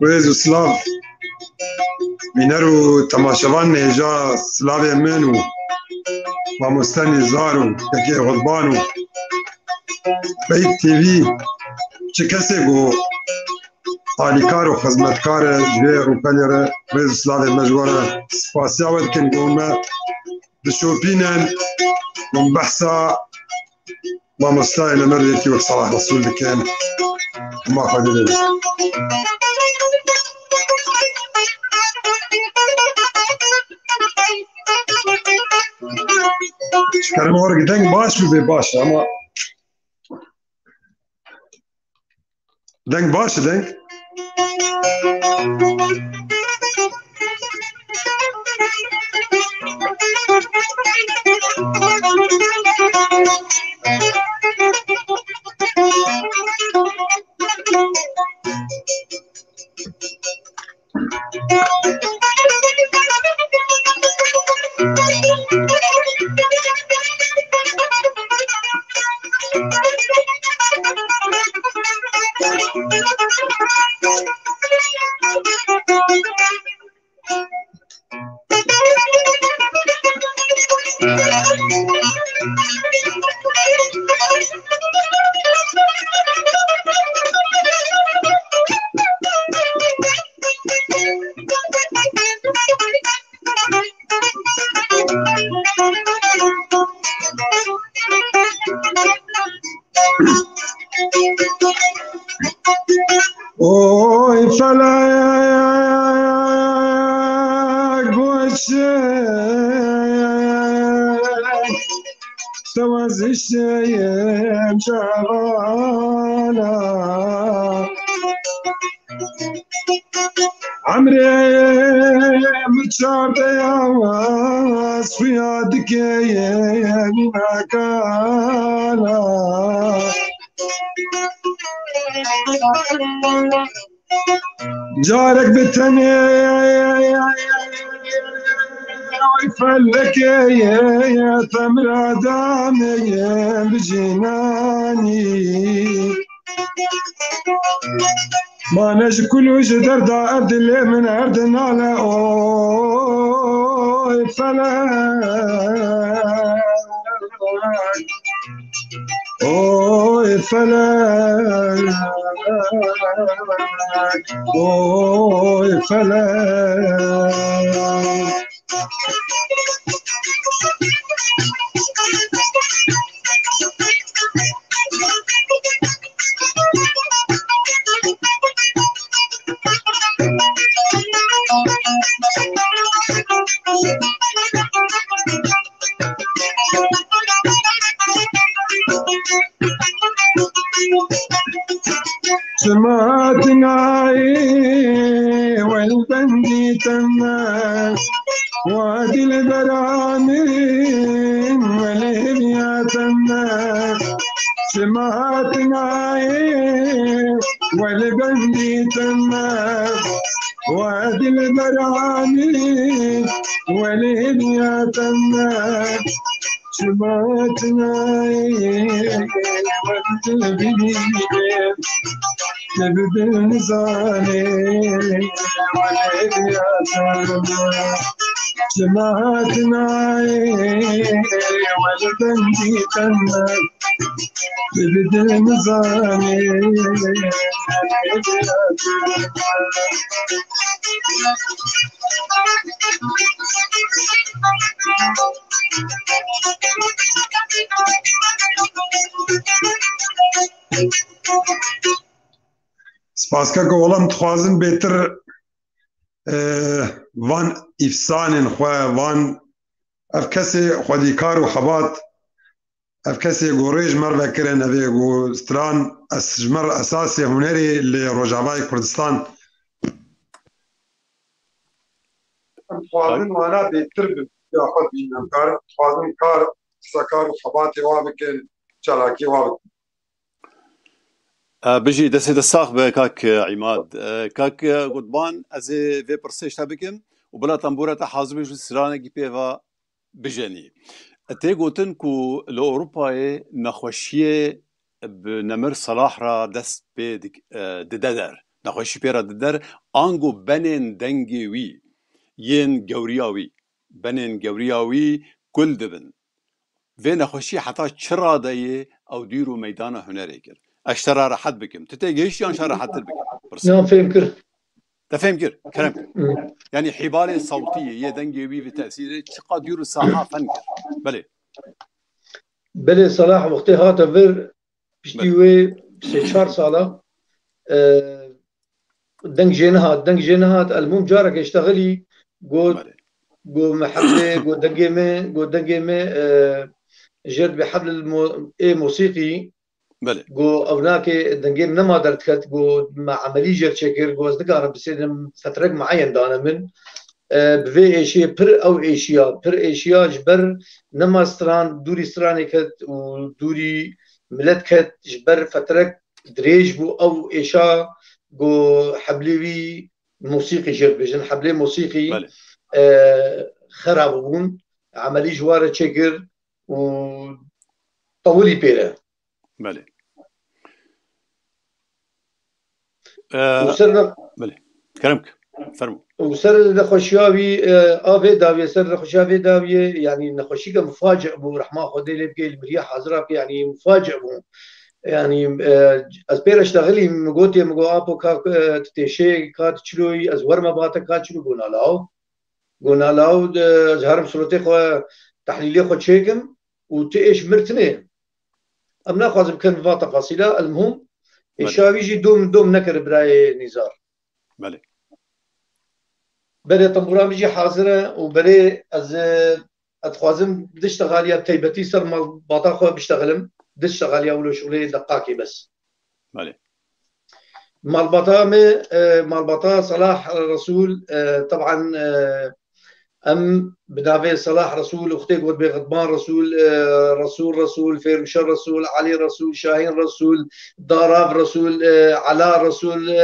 ويزو سلاف مينرو تماشوان نيجا سلاف منو ومستني زارو كي غضبانو بيت تي في چكسي گو آلیکار و خدمتکار جوی روپلیره ویز سلاف مجوره سپاسی آود کن گومه بشوپینن من بحثا ما مستاهل مر يكي وك صلاح رسول كان ما خدي لي شكرا ورق دنگ باش بي باش اما دنگ باش دنگ اوي فلاك وشك توز الشيم شغالة عمري متشارد يا واس في يدك يا مكالا جارك بالتاني يفلك يا ثمر دامي بجناني ما نش كل وجه درد أرض اللي من أرضنا لا أوي فلاك أوي فلاك أوي فلاك سمعتنا برانين وليل يا تمام سمعت معي والبندي تمام وادي البرانين وليل يا تمام سمعت معي والبندي نبدأ نزاني وليل يا تمام سمعت معي والبندي تمام نبدأ نزاني وليل يا تمام سپاسکە گۆڵم دخوازم بێتر وان ئیفسانên xwe van ev kesê xwedîkar û xebat ev kesê gorêj mer vekirin evê got stran ji mer esasê hunerê li Rojavayê Kurdistan dixwazin wana bêtir bin ya xwe bînin dixwazin kar qisakar û xebatê wa bikin çalakî wa bikin بجي دسي دساخ بكاك عماد كاك قطبان ازي في برسيش تابكم وبلا تنبورة حاضر سرانة جيبيفا بجاني اتي قوتن كو لأوروبا نخوشيه بنمر صلاح را دست بيدك ددر نخوشي بيرا ددر انگو بنين دنگي ين جورياوي بنين جورياوي كل دبن في نخوشي حتى چرا دايه او ديرو ميدان هنري كر اشترى راحت بكم تتجيش يعني شرح حتى بكم نعم فهمكر تفهمكر كلامك يعني حبالة صوتية يدنجي بي في تأثير شقا ديرو ساحة فنكر بلي بلي صلاح وقتي هاتا فير بشتيوي بسيشار صالة دنج جينهات المهم جارك يشتغلي قو محبلة قو دنجيمي جرد بحبل موسيقي بله جو أوناك دنجيم نما درت كت جو مع عملية جر شكر جو أصدقائنا بسيدنا فترة معين دانا من بفي إيشيا بر أو إيشيا جبر نما ستران دوري ستراني كت ودوري ملت كت جبر فترة دريج بو أو إيشا جو حبلي موسيقي جر بيجن حبلي موسيقي خرابون عملية جوارة شكر وطولي بيره بله وسر بله كلامك فرمو وسر نخوشياوي آبي داوية سر نخوشياوي داوية يعني نخوشي مفاجئ بو رحمة خدي لي بقى المريح حاضرة يعني مفاجئ بو يعني از بير اشتغلي مقوتي مقو آبو كا تتشي كا تشلوي از ورما باتا كا تشلو قلنا لاو از هرم سلطي خو تحليلي خو تشيكم وتئش مرتنه ام ناخذ بكن فا تفاصيلها المهم الشاويجي دوم نكر براي نزار بله بلي طنبورا بيجي حاضره وبلي از اتخوازم بدش تغاليه تيبتي سر مال باطا خو بيشتغلم بدش تغاليه ولا شغلي دقاقي بس بله مال باطا صلاح رسول طبعا ام بدافي صلاح رسول اختي قد بغضبان رسول فيروشر رسول علي رسول شاهين رسول ضراب رسول علاء رسول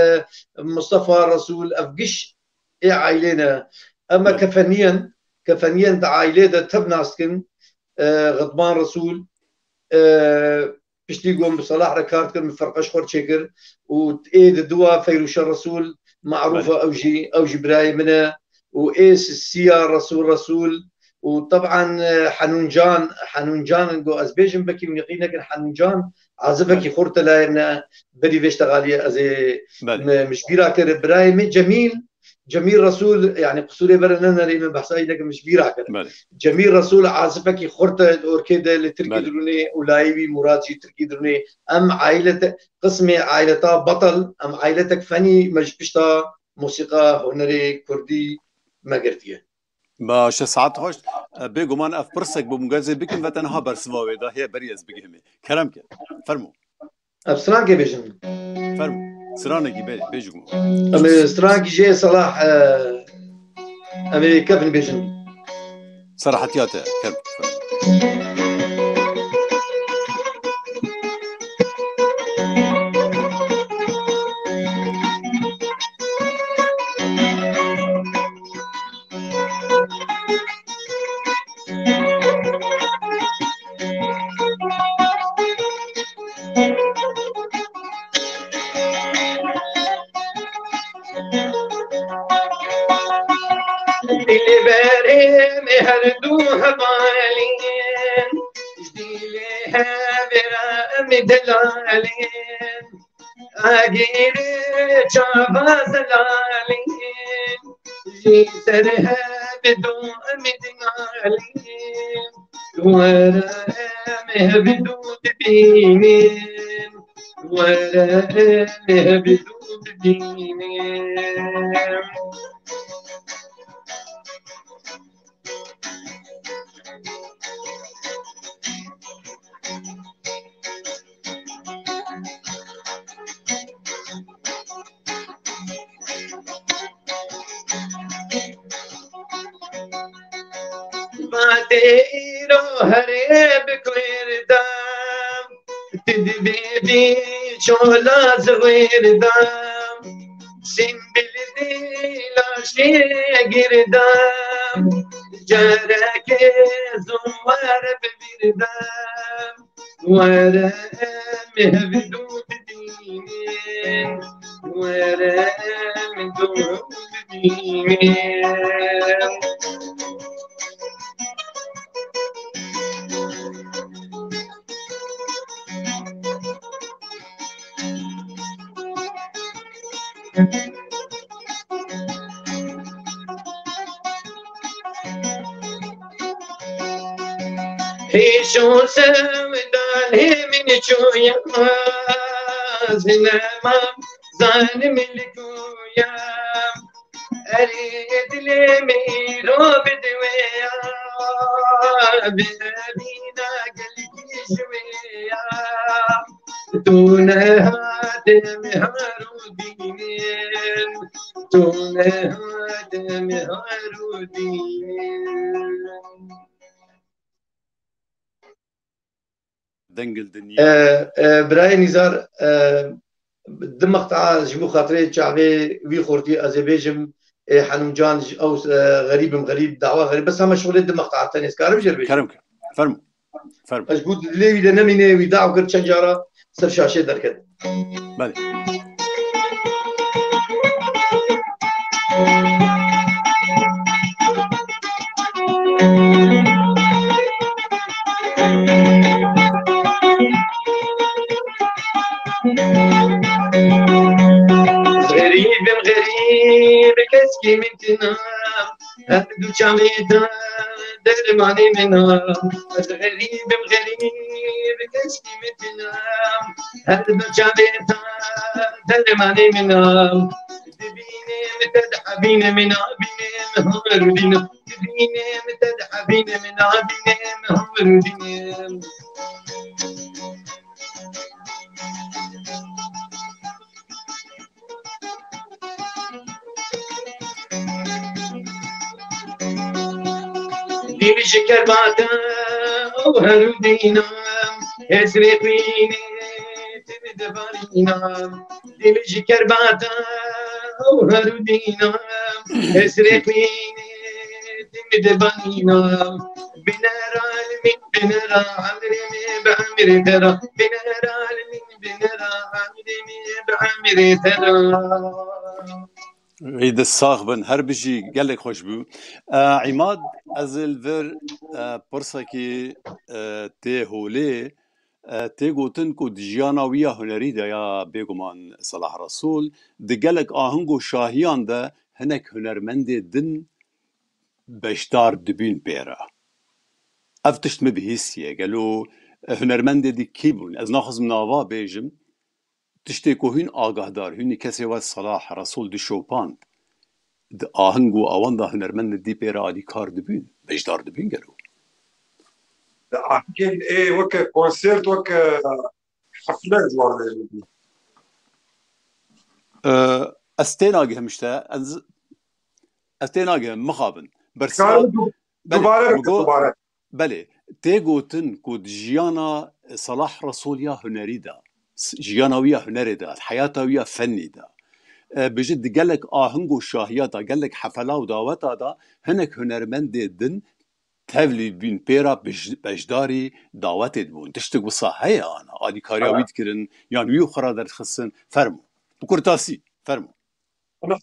مصطفى رسول افقش اي عائلنا اما كفنيا دا عائله تبناسكن غضبان رسول بشتي قوم بصلاح ركارت كن مفرقش خور شكر وايد الدواء فيروشر رسول معروفه اوجي براي منها وإيس السيا رسول وطبعا حنونجان جو أزبيجن بكي من يقينك حنونجان عازفك خورت لأن بدي بيشتغالية أزي مش بيراكر برايم جميل رسول يعني قصوري برننا لي من بحثي لك مش بيراكر جميل رسول عازفك خورت أوركيدا اللي تركي دروني ولايبي مرادجي تركي دروني أم عائلة قسمي عائلتها بطل أم عائلتك فني مجبشتا موسيقى هنري كردي ما قرتيه ما ساعات خوش بيجو اف برسك بمجازي بكم وتنها برسواوي ده هي بريز بجهمي كلامك فرمو ابسترانكي بيجن فرمو سرانكي بيجو ام سترانكي جي صلاح ام كفن بيجن صراحتياته كرب دلبرم هر دو هبالين جديلها برام دلالين اگیر چابا زلالين جيسرها بدو مدنالين ورامه بدو ببينين ورامه بدو ببينين Mateiro hareb kvirdam, tidbibi chola zvirdam, simbildi lashe girdam, jarake zuwar birdam, wara mehvidu bidinin, wara mehvidu bidinin. Heşo sevdalı min çoya zinamam zanim likuyam eridle miro bidveya bina gelkişveya tune hadem harudinin tune hadem harudinin دنگ الدنيا برای نیزار دم مقطع جمو خاطره شعبي وي خورتي ازبيجم حنون جان او غريب دعوه غريب بس هم شغله دم مقطع ثاني سكارم جربي كرم فرمو مجبود لي اذا نمينه ويدعو كرت شنجاره سر شاشه دركت بله غريب كسكي من تنام أهدو شاميتا درماني منام غريب كسكي من تنام أهدو شاميتا درماني منام تبيني متدحبين من عبيني مهمرودين تبيني متدحبين من عبيني مهمرودين دل شکر بادا او هرودینام اسری قینه تبدبارینام دل شکر بادا او هرودینام اسری قینه تبدبارینام بنار عالمین بنار عمرمی بعمر ترا بنار عالمین بنار عمرمی بعمر ترا عيد الصاغ بن هربجي قال لك خوش بو عماد ازل فر برسكي تي هولي تي قوتن كو دجيانا ويا هنري دا يا بيغمان صلاح رسول دي قال لك آهنگو شاهيان دا هنك هنرمند دن بشتار دبين بيرا افتشت مبهيسية قالوا هنرمند دي كيبون از ناخذ مناوا بيجم تشتكو هين آگاهدار هنی کسی و صلاح رسول دی شوپاند د آهنگو آوان دا هنرمند دی پیرا آدی کار دبین بجدار دبین گلو لكن ايه وكا كونسيرت وكا حفلات جوار استين آگه همشتا استين آگه مخابن برسال دوباره بله تيغوتن كود جيانا صلاح رسول يا هنري دا جيانا ويا هنري دا حياته ويا فني دا بجد قال لك هنگو شاهياتا قال لك حفلا ودعوتا دا هنك هنرمند دن تفلي بين بيرا بجداري دعوت بون تشتك بصحية أنا عادي كاريا ويد كرن يعني ويو خرا در خصن فرمو بكرتاسي فرمو أنا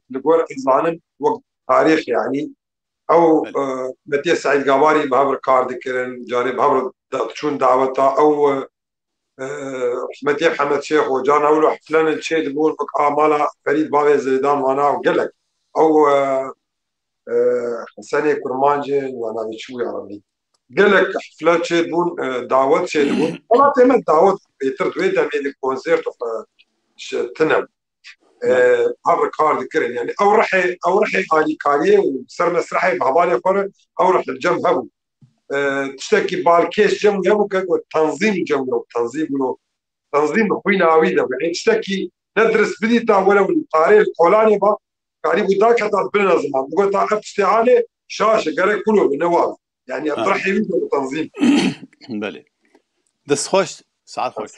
لقول إزعانم وقت تاريخ يعني أو متى سعيد قواري بهبر كار ذكرن جاني بهبر شون دعوتا أو متى محمد شيخ وجانا أولو حفلان الشيء بقول مالا فريد بابي زيدان وأنا وقال لك أو حسني كرمانجي وأنا بشوي عربي قال لك حفلات شيء بون دعوات شيء بون والله تم دعوات يتردويدا من الكونسيرت تنم هذا كار ذكرن يعني او رحي علي كاريه وصار مسرحي بهبالي خور او رح الجم هبو تشتكي بالكيس جم يبو تنظيم جم تنظيم خوينا عويده يعني تشتكي ندرس بديتا ولو الطاري القولاني با قاعد ذاك حتى بلنا زمان بقول تعرف استعانه شاشه قال كله بالنواب يعني اطرح يمين التنظيم بله دس خوش ساعات خوش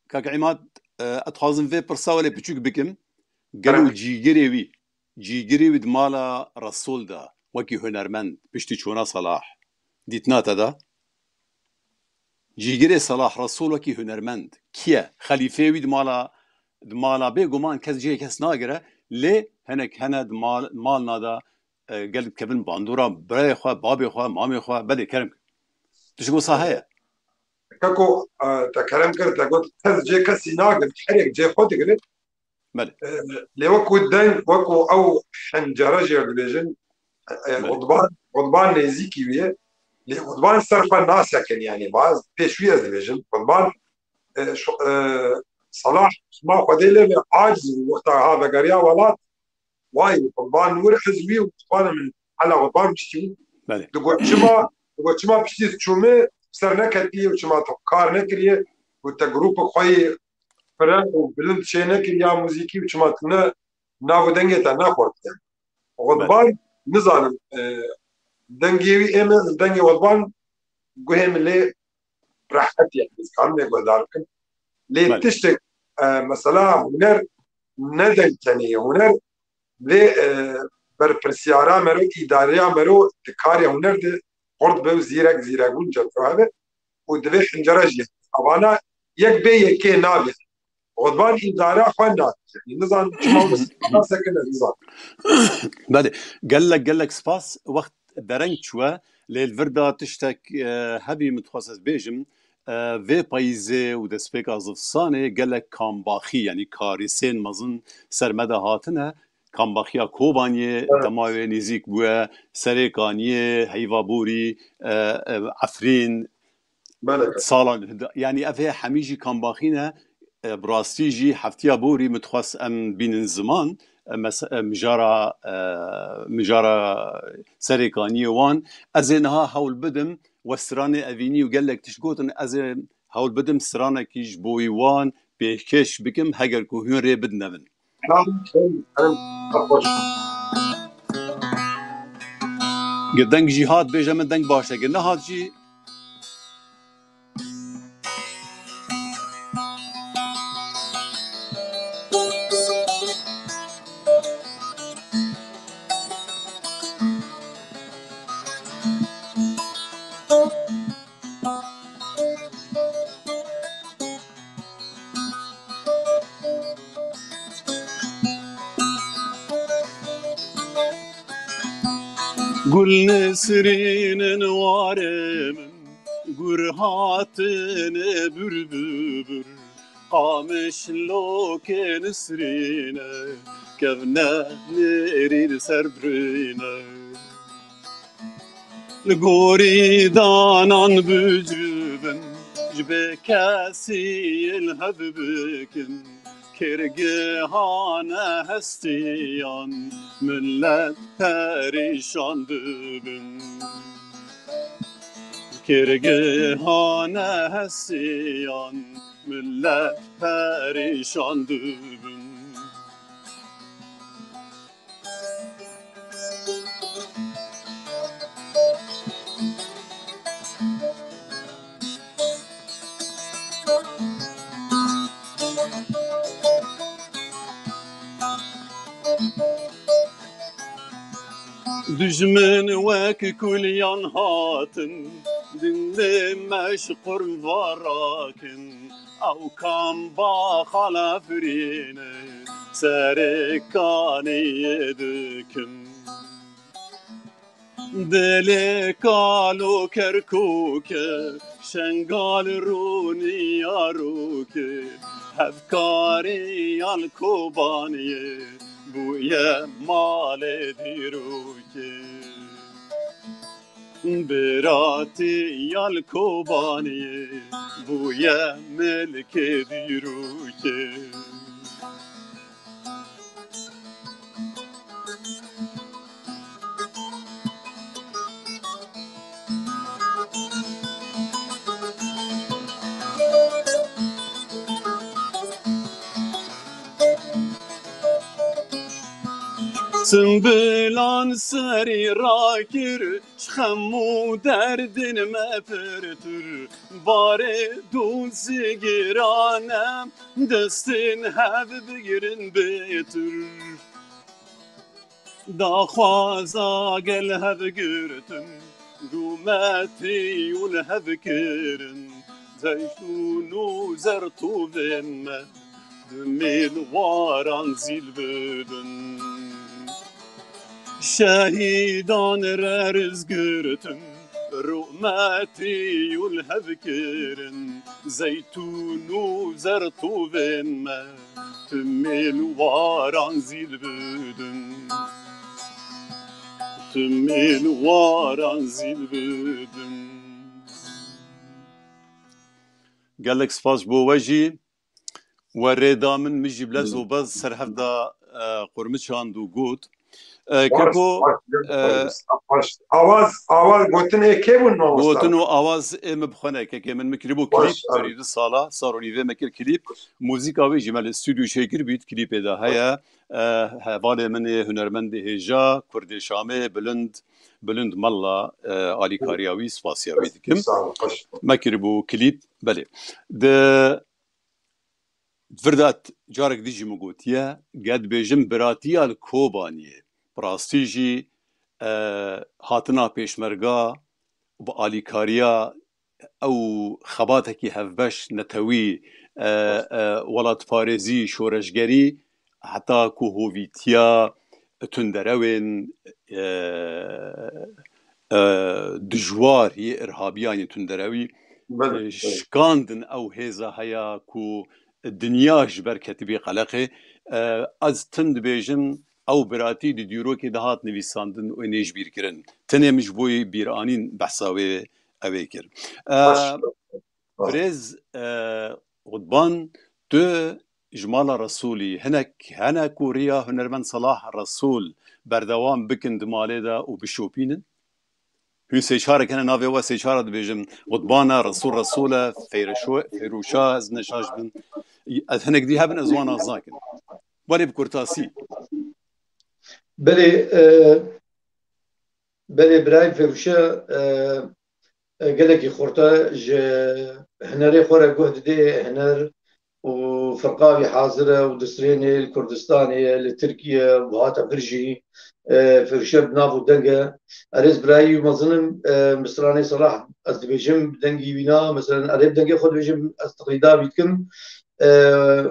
كاك عماد اتخازن في برساولي بتشوك بكم قالوا جيجري دمالا رسول دا وكي هنرمند بشتي شونا صلاح ديتناتا دا جيجري صلاح رسول وكي هنرمند كيا خليفه دمالا بيغمان كز جي كس ناغره لي هنك هنا مالنا دا قال كيفن باندورا براي خو بابي خو مامي خو بدي كرم تشكو صحيح كاكو تكلم كرت قلت كز جي كسي ناقل حرق جي خود قلت بله لي وكو الدين وكو او حنجرجي ديفيجن غضبان نيزيكي ويه لي غضبان صرفا الناس يعني بعض بيشويه ديفيجن غضبان صلاح ما خدي له عاجز وقتها هذا قريا ولات واي غضبان نور حزبي وغضبان من على غضبان بشتي بله تقول شما بشتي تشومي سر نکردی و چما تو کار نکردی و تا گروپ خوی فرق و بلند چه نکردی یا موزیکی و چما تو ناو دنگی تا نخورد غضبان نزانم دنگیوی ایمه دنگی غضبان گوهم لی راحت يعني كان يقول داركم ليه تشتك مثلا هنر ندن تاني هنر ليه برپرسیارا مرو اداریا مرو دکاری هنر ده خورد به زیرگون جفره و دوی خنجره جید اوانا یک به یکی نابی غضبان اداره خوانده يعني نظام شما سكن النظام بله قال لك سباس وقت درنگ شوى للفردا تشتك هبي متخصص بيجم في بايزه ودسبيك ازفصانه قال لك كامباخي يعني كاريسين مزن سرمده هاتنه كامباخيا كوبانيه دماوي نزيك بوا سريكانيه هيفابوري عفرين صالان يعني افي حميجي كامباخينه براستيجي حفتيا بوري متخصص ام بين الزمان مجارة سريكانية وان أزينها هول بدم وسرانة أفيني وقال لك تشكوتن أزين هول بدم سرانة كيش بوي وان بيكش بكم هجر كوهين ري بدنا من قدنك جهاد بيجا من دنك باشا قلنا هاد جي قل نسرين نوارم قرهاتن بربر قامش لوك نسرين كفنا نريد سربرينا لقوري دانان بجربن جبكاسي الهذبكن کرگهانه هستیان ملت پریشان ببین کرگهانه هستیان ملت پریشان ببین دجمن وك كل ينهاتن دن مشقر وراكن او كان باخلا فرينه سركاني يدكن دل کالو کرکوک شنگال رونی یاروک هفکاری الکوبانی بوی مال دیروک براتی الکوبانی بوی ملک دیروک سنبلان سری راکر شخمو دردن مپرتر باره دوزی گرانم دستین هف بگیرن بیتر دا خوازا گل هف گرتن دومتی ول هف کرن زیتونو زرتو بنمه دمیل واران زیل بدن شهيدان رارز قرتن رؤماتي والهذكرن زيتون وزرتو بين ما تميل واران زيل بدن تميل واران زيل بدن قالك سباس بو وجي وريدا من مجي بلازو بز سرحفدا قرمتشان دو قوت كاكو آواز گوتن که بون نامستا گوتن و آواز مبخونه که من مکریبو کلیپ برید سالا سارونی و مکر کلیپ موزیک آوی جمال استودیو شکر بیت کلیپ دا هیا حوال من هنرمند هجا کرد شامه بلند ملا آلی کاریاوی سپاسیاوی دکم مکریبو کلیپ بله ده فردات جارك ديجي مقوتيا قد بيجم براتيا الكوبانية براستيجي هاتنا بيشمرقا بآليكاريا أو خباتكي هفبش نتوي ولات فارزي شورشگري حتى كوهوفيتيا تندروين دجوار هي إرهابيان تندروي شكاندن أو هيزا هيا كو الدنيا جبر كتبي قلقه از تند بيجم او براتي دي ديرو كي دهات نويساندن و نيج بير كرن تنه مش بوي بيرانين بحثاوي اويكر بريز غضبان دو جمال رسولي هنا كوريا هنرمن صلاح الرسول بردوام بكند ماليدا وبشوبينن هو سيشارة كان نافي و سيشارة بيجم غضبانا رسولة فيروشا از نشاش بن از هنك دي هبن ازوانا زاكن ولي بكورتاسي بلي براي فيروشا قالك خورتا هنري خورا قهد دي هنر وفرقاوي حاضرة ودستريني الكردستاني لتركيا وهاتا فرجي فيروشا بنافو دنقا أريز براي ومظنم مصراني صلاح از دبيجم دنقي بنا مثلا أريب دنقي خود بيجم از تقليدا بيتكم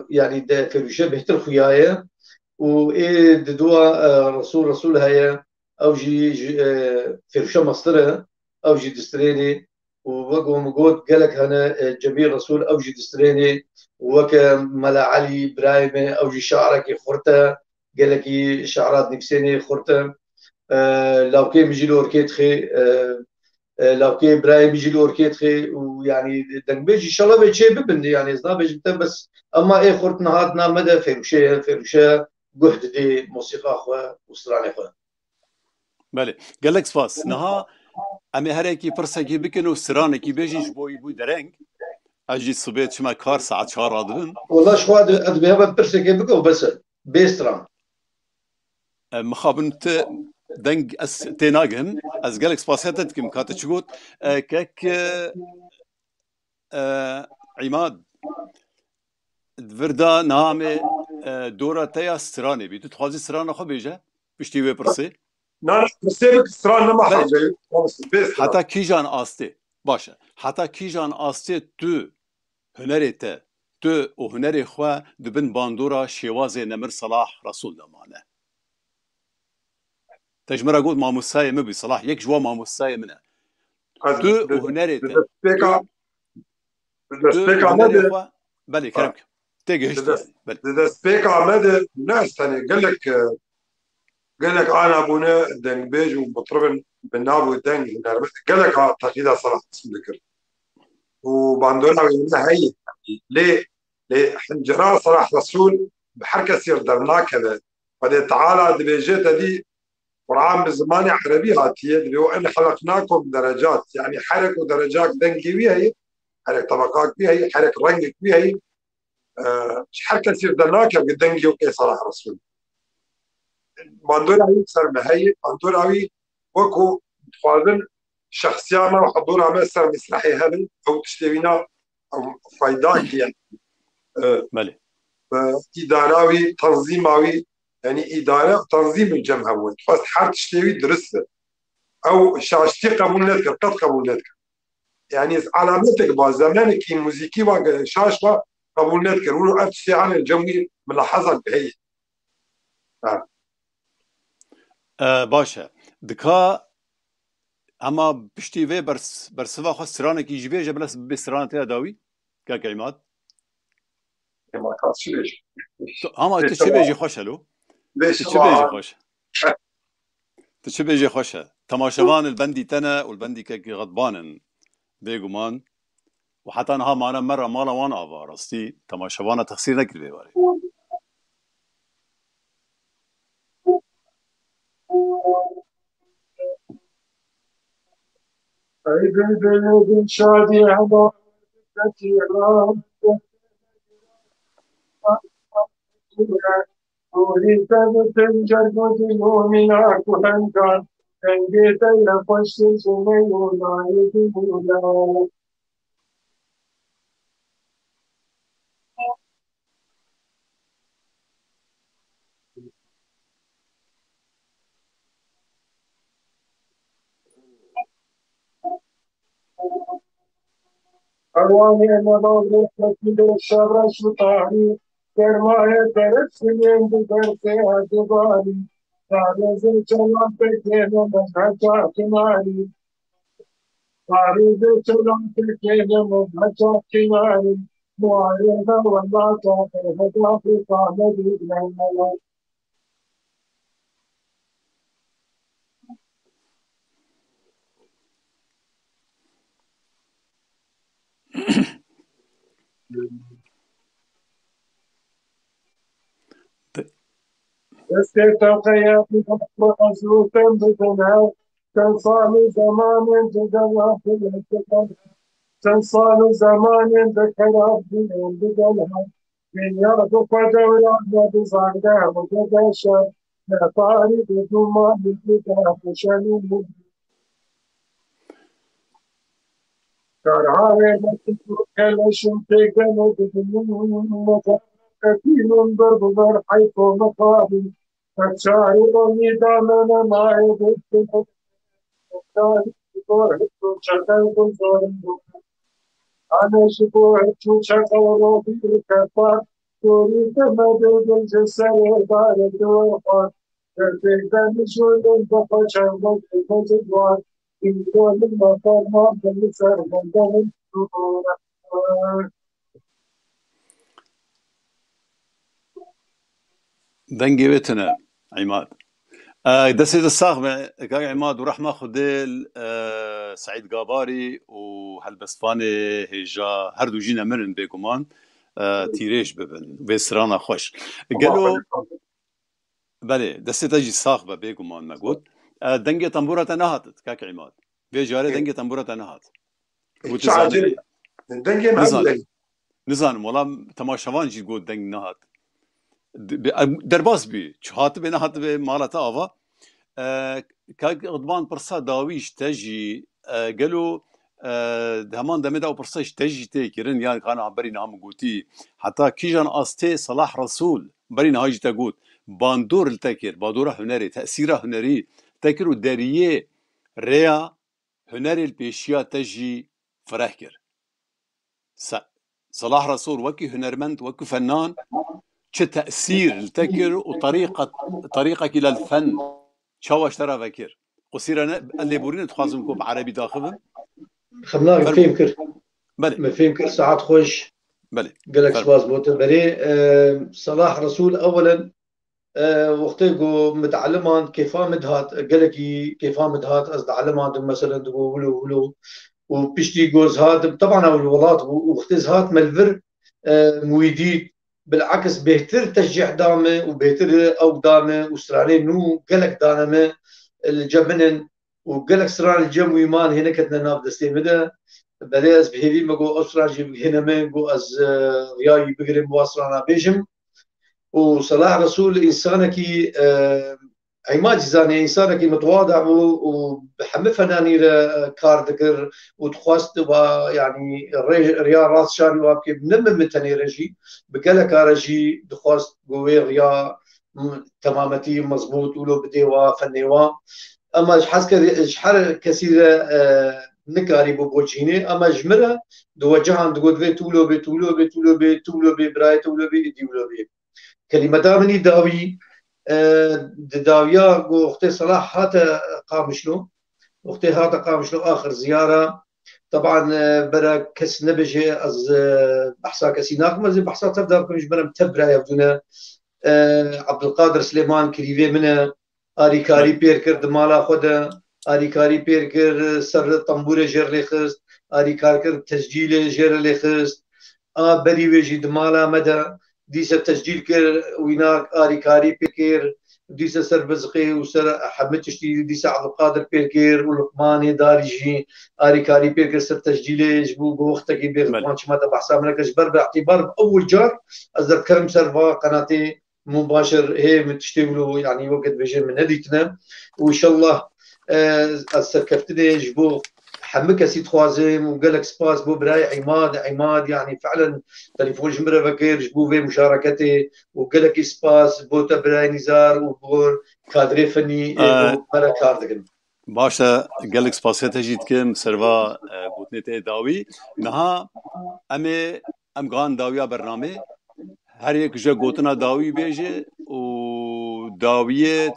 يعني ده فيروشا بهتر خيايا وإيه دوا رسول هيا أو جي فيروشا مصدرة أو جي دستريني ووقو مقود قالك هنا جميل رسول أو جي دستريني وكا ملا علي برايمة أو جي شعرك خورتا قالك شعرات نفسيني خورتا لو كي مجي لوركيتخي لو كي برايم يجي لوركيتخي ويعني دنبيجي شالله بيجي ببن يعني زنا بيجي بس أما إيه خورت نهادنا مدى فيروشا قهد دي موسيقى أخوة وسراني أخوة بله قالك سپاس نها امی هرکی پرسکی بکن و سرانکی بیجیش بوی درنگ اجی صبح شما کار ساعت 4 آدم والله شو هذا بيها برسكي بكو بس بيستران مخابن دنگ از تناگم از قالك سپاسیتت کم کاتشگوت کک عماد وردا نام دورا تیا سرانه بی تو تخوازی سرانه خو بیجه بشتی وی پرسی نان سيبك سران نما بله. حاجه بس حتی کیجان آسته باشه حتی کیجان آسته تو هنری ته تو و هنری خوا دبن باندورا شواز نمر صلاح رسول دمانه تجمرا قلت ما مساي مبي صلاح يك جوا ما مساي منه تو و هنری ته تو هنری خوا بله كلامك تيجي هشتي يعني بله ده سبيك عماد ناس ثاني قال لك انا ابونا دنبيج وبطربن بالناب والدنج قال لك تقييدها صراحه اسم ذكر وباندونا هي ليه حنجرة صلاح رسول بحركه سير درنا كذا فدي تعالى دبيجيتا دي قرآن بالزمان عربي هاتيه اللي هو ان خلقناكم درجات يعني حرك ودرجات دنجي بيها حرك طبقات بيها حرك رنجك بيها حركه سير درناك بدنجي وكي صلاح رسول باندوراوي سر مهي باندوراوي وكو تخوازن شخصيانا وحضورها ما سر مسرحي هبل او تشترينا او فايدات يعني بله إداراوي تنظيماوي يعني إدارة تنظيم الجمع هو بس حار تشتري درسه أو شاشتي قبول نذكر قد قبول نذكر يعني علامتك با زمانك موسيقي وشاشة قبول نذكر ولو أتشتي عن الجمعي ملاحظة بهي باشه دكا اما بشتي في برسوا خو سرانك يجي جبلس بسرانه داوي كاك عماد ما كانش ليش اما تشبيجي خوشلو تشبيجي خوش تشبيجي خوش تماشوان البندي تنا والبندي كاك غضبانن بيغمان وحتى انها معنا مره مالا وانا افارستي تماشوان تخسير نكر بيواري بن شادي عبا كثيرا أريد تنجر بدنو من عكوهن كان تنجيت يفش سمي ولاي بولا أرواني نضال لكن الشر شطاري كرماية درسين بدرسها جبالي تعرض جواب كينا مزهجا كمالي تعرض جواب كينا مزهجا كمالي معارضة ولا تعطي هدى في طعم الإجلال استلقيا بأسلوب بدنا تنصال زمان تدلى في الاتقان تنصال زمان ذكرى بدلها من يرضى فدورا بزعدا وجدشا لا طارد ثم بالكتاب شنو كرهاوي كلشم تجنب بدون كثير ضرب حيث مقابل فشارب نظامنا ما يبث أنا شكوى شكوى في الكفار تريد مدد الجسر دار الدوحة تقدر شغل بخشى مجدوان إن كل المطار ما بلسر مدن دنجي بيتنا عماد دسيد الصاغمة كاك عماد ورحمة خديل سعيد قاباري وهالبسفاني هيجا هردو جينا مرن بيكمان تيريش ببن بسرانا خوش قالوا بله دسيد اجي الصاغبة بيكمان ما قلت دنجي تنبورة نهاتت كاك عماد بيجاري دنجي تنبورة نهات قلت نزانم والله تماشوان جي قلت دنج نهات درباس بي هات بينا هات بي مالتا آوا كاك غضبان برسا داويش تجي قالوا همان دمدا وبرساش تجي تيكرن يعني كان عبري نام قوتي حتى كيجان أستي صلاح رسول بري نهاجي تقول باندور التكير بادورة هنري تأثيره هنري تكر وداريه ريا هنر البيشيا تجي فرحكر صلاح رسول وكي هنرمند وكي فنان شو تأثير التكر طريقك إلى الفن شو اشترى فكر قصير اللي بورين تخازمكم بعربي داخلهم خمناك فهمكر بله ما فهمكر ساعات خوش بله قالك سواز بوت بلي صلاح رسول اولا وقتی گو متعلمان کیفا مدهات قالكي كيفا مدهات از تعلمان مثلا تقول ولو وبيشتي جوز هاد طبعا الولاد وقتي هات ملفر مويدي بالعكس بيهتر تشجيع دامه وبيهتر او دامه وسراني نو قالك دانمه الجبنن وقالك سران الجم ويمان هنا كتنا ناب دستي مدى بلاز بهيدي مقو اسراجي هنا من قو از رياي بقرم واسرانا بيجم وصلاح رسول انسانكي عماد زاني انسانك متواضع وبحب فناني كار ذكر وتخواست يعني ريا راس شاني وابكي بنم متني رجي بقالك رجي دخواست قوي ريا تمامتي مضبوط ولو بديوا فنيوا اما شحال كثيره نكاري بوجيني اما جمره دوجهان دغود في تولو بي براي تولو بي ديولو بي كلمه مني داوي داويا وقت صلاح هاتا قامشلو وقت هاتا قامشلو اخر زياره طبعا برا كس نبجي از بحثا كسيناك مزي بحثا تبدا كمش برا متبرا يبدونا عبد القادر سليمان كريفي منه اريكاري بيركر دمالا خدا اريكاري بيركر سر طنبوره جير لي خست اريكاركر تسجيل جير لي خست بري ويجي دمالا مدى ديسا تسجيل كر ويناك اريكاري بيركر ديسا سر بزقي وسر حمد تشتي ديسا عبد القادر بيركر ولقماني دارجي اريكاري بيركر سر تسجيل جبو وقتك بيغمان شماتا بحسا منك جبر باعتبار اول جار ازدر كرم سر قناتي مباشر هي متشتغلوا يعني وقت بيجي من هديتنا وان شاء الله السركفتني جبو حمك سي تخوازم وقالك سباس بو براي عماد يعني فعلا تليفون جمره فكر جبو في مشاركتي وقالك سباس بو تبراي نزار وبور كادري فني مرة كاردكن باشا قالك سباسيتا جيت كم سروا بوتنيتي داوي نها ام غان داويا برنامه هر یک جا گوتنا داوی بیجه و داویه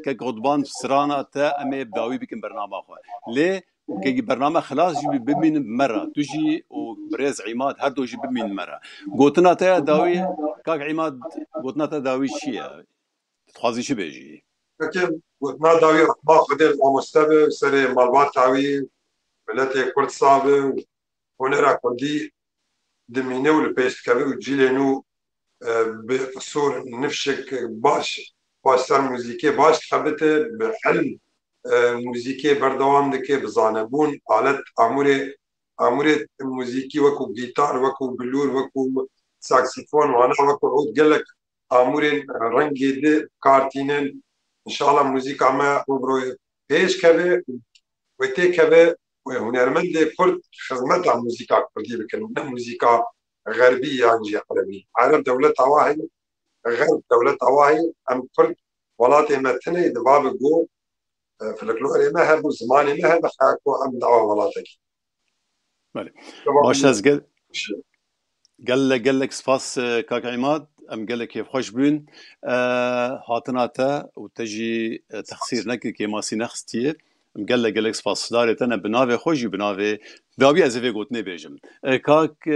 که قطبان سرانا تا امی داوی بکن برنامه خواه لی که برنامه خلاص جی ببین مرة تجي وبرز عماد هر دو جی ببین مرة گوتنا تا داوی کاک عماد گوتنا تا داوی چیه تخوازی چی بیجی لكن قلنا داوي ما خدر ومستوى سري مالبات تاوي بلاتي كرد صعبة ونرى كردي دمينه والبيست كابي وجيلينو بقصور نفشك باش سر موزيكي باش تخبته بحل موزيكي بردوام دكي بزانبون آلت عموري موزيكي وكو جيتار وكو بلور وكو ساكسيفون وانا وكو عود قالك عموري رنجي دي كارتينين ان شاء الله موزيكا ما عمره هيش كبه وتي كبه وهنرمند كرد خدمت على الموسيقى الكردية بكلمة موسيقى غربية يعني عربي عرب دولة عواهي غرب دولة عواهي أم كرد ولاتي متني دباب جو في الكلوري ما هربو زماني ما هربو حاكو أم دعوة ولاتك باش از قال لك سباس كاك عماد ام قال لك كيف خوش بين هاتناتا وتجي تخسير نك كي ماسي نخستيه ام قال لك سباس دارت انا بنافي خوش بنافي داوي ازفي قوتني بيجم كاك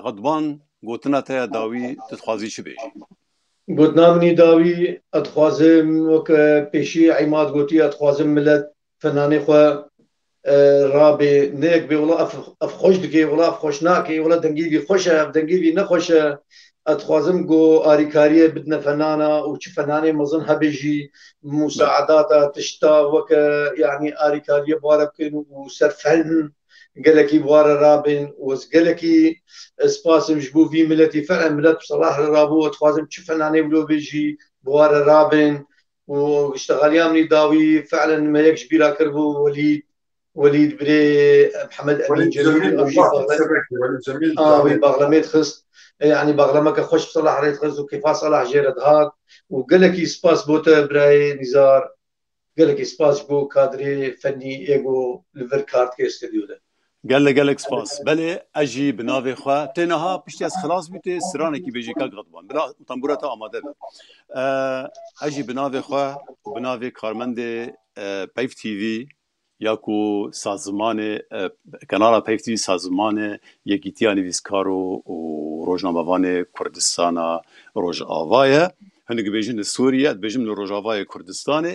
غضبان قوتناتا داوي تتخازي شي بيجي قلنا مني داوي اتخوازم وك بيشي عماد قوتي اتخوازم ملت فناني خو رابي نيك بي ولا اف خوش دكي ولا اف خوش ناكي ولا دنجيبي خوشه دنجيبي نخوشه اتخوازم جو اريكاريه بدنا فنانه وش فنانه مظن هبجي مساعدات تشتا وك يعني اريكاريه بواربكن وسرفن قالكي بوار رابن وقالكي سباسم جبو في ملتي فعلا ملت بصراحه رابو اتخوازم شو فنانه ولو بيجي بوار رابن واشتغل يامني داوي فعلا ما يكش بيرا كربو وليد بري محمد امين جميل او جميل وي بغلميت خست يعني بغلمك خوش بصلاح ريت خست وكيف صلاح جيرد هاد وقال لك سباس بوتا براي نزار gelek spas بۆ کادرێ فەنی ئێگۆ لەڤەر کارتکە استدیۆ ده gelek spas belê ez jî bi navê xwe têneha piştî ez xilas bîtê stranekî bêjîka qetban bila tembûra te amade be ez jî bi navê xwe û bi navê karmendê Peyv TV ya ku sazmanê kanala Peyv TV sazmanê yekîtiya nivîskar û rojnamevanê Kurdistana Rojava ye hinek dibêjin li Sûriye dibêjim li Rojavayê Kurdistanê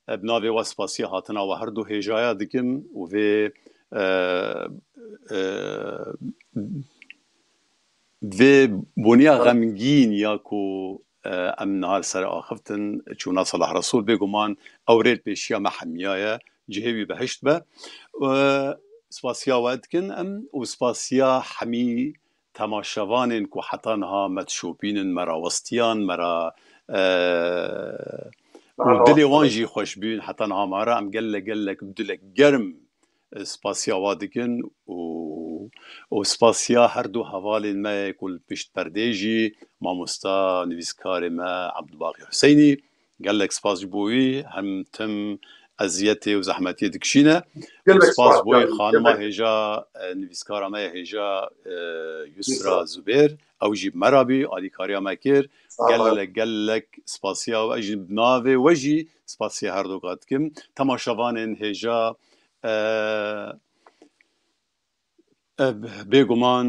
bi navê we spasiya hatina we her du hêjaya dikim û vê vê bûniya xemgîn ya ku em nihar ser axiftin çûna Salah Resûl bêguman ewrê pêşiya me hemiya ye cihê wî behişt be spasiya we dikin em û spasiya hemî temaşevanên ku heta niha me dişopînin me ra westiyan me ra û dilê wan jî xweş bûn heta niha me ra em gelek dilek germ spasiya we dikin û spasiya her du hevalên me ku li pişt perdê jî mamosta nivîskarê me Ebdulbaqî Huseynî gelek spas ji bo wî hem tim eziyetê û zehmetiyê dikişîne spas bo wî xanima hêja nivîskara me hêja Yusra Zubêr ew jî me ra bî alîkariya me kir gelek spasiya we jî navê we jî spasiya her du dikim temaşevanên hêja bêguman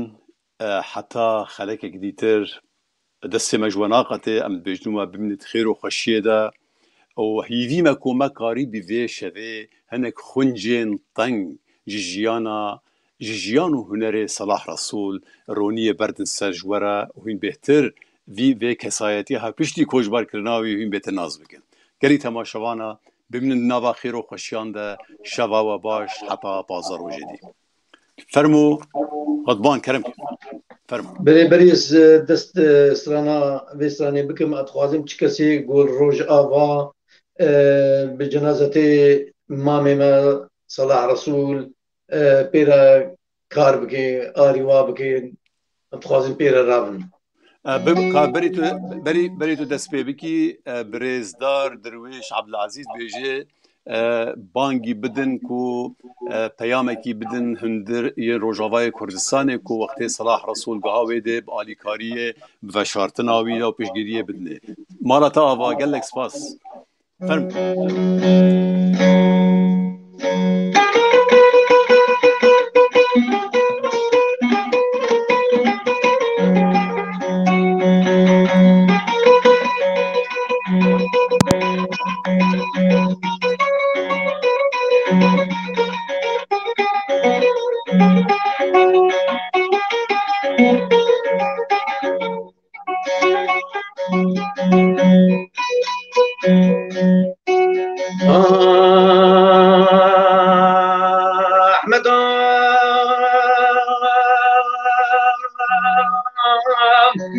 heta xelekek dîtir destê me ji we naqetê em dibêjin we bimînit xêr û xweşiyê de û hîvî me ku me karî bî vê şevê hinek xwincên teng ji jiyan û hunerê Salah Resûl roniyê berdin ser ji we re û hîn bêhtir vê kesayetiya hevpiştî koçberkirina wî hîn bêtir naz bikin gelî temaşevana bimînin nava xêr û xweşiyan de şeva we baş heta pazar rojê dî fermû qetban kerem fermû berêz dest strana vê stranê bikim et dixwazim çi kesê gol roj ava bi cenazetê mamê me Salah Resûl pêre kar bike arî wa bike em dixwazim pêre rabin berî tu dest pê bikî birêzdar Dirwêş Ebdilezîz bêje bangî bidin ku peyamekî bidin hundiriyê Rojavayê Kurdistanê ku wextê Salah Resûl giha wê de bi alîkariyê bi veşartina wî û pêşgiriyê bidinê mala te ava gelek spas fermû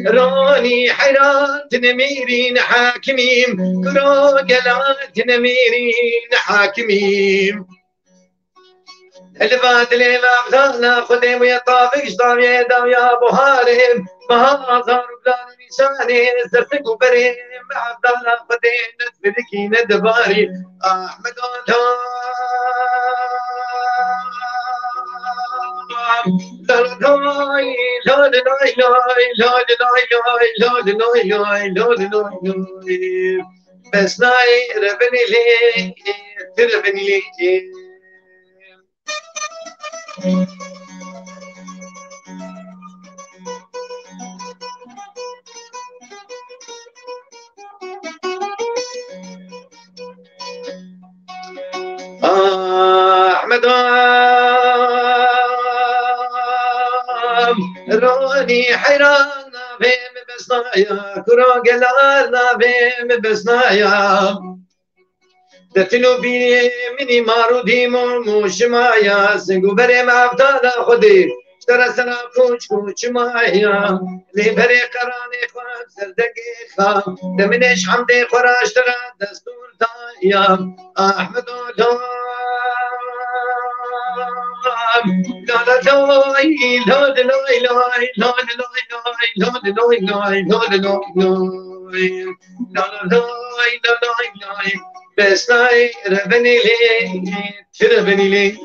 راني حيرات نميرين حاكمين كروجلات نميرين حاكمين الباد اللي مغزانا خدي ويطافق شطار يدام يا ابو هارم مهاظر بلان نشاني زرتك وبريم عبدالله خدي ندفدكي ندباري احمد بس ناي ربني لي تربني لي أحمد راني حيران فيم بسنايا كرا قلالنا فيم بسنايا دتنو بي مني مارو ديمو موشمايا سنگو بري مابتالا خدي اشترى سنا كوش مايا لي بري قراني خواب زردقي خام دمنش حمدي خورا اشترى دستور تايا أحمد لا لا لاي لا لا لاي لا لا لاي لا لا لاي لا لا لا لا لا لاي لا بسنای ربنی لی تربنی لی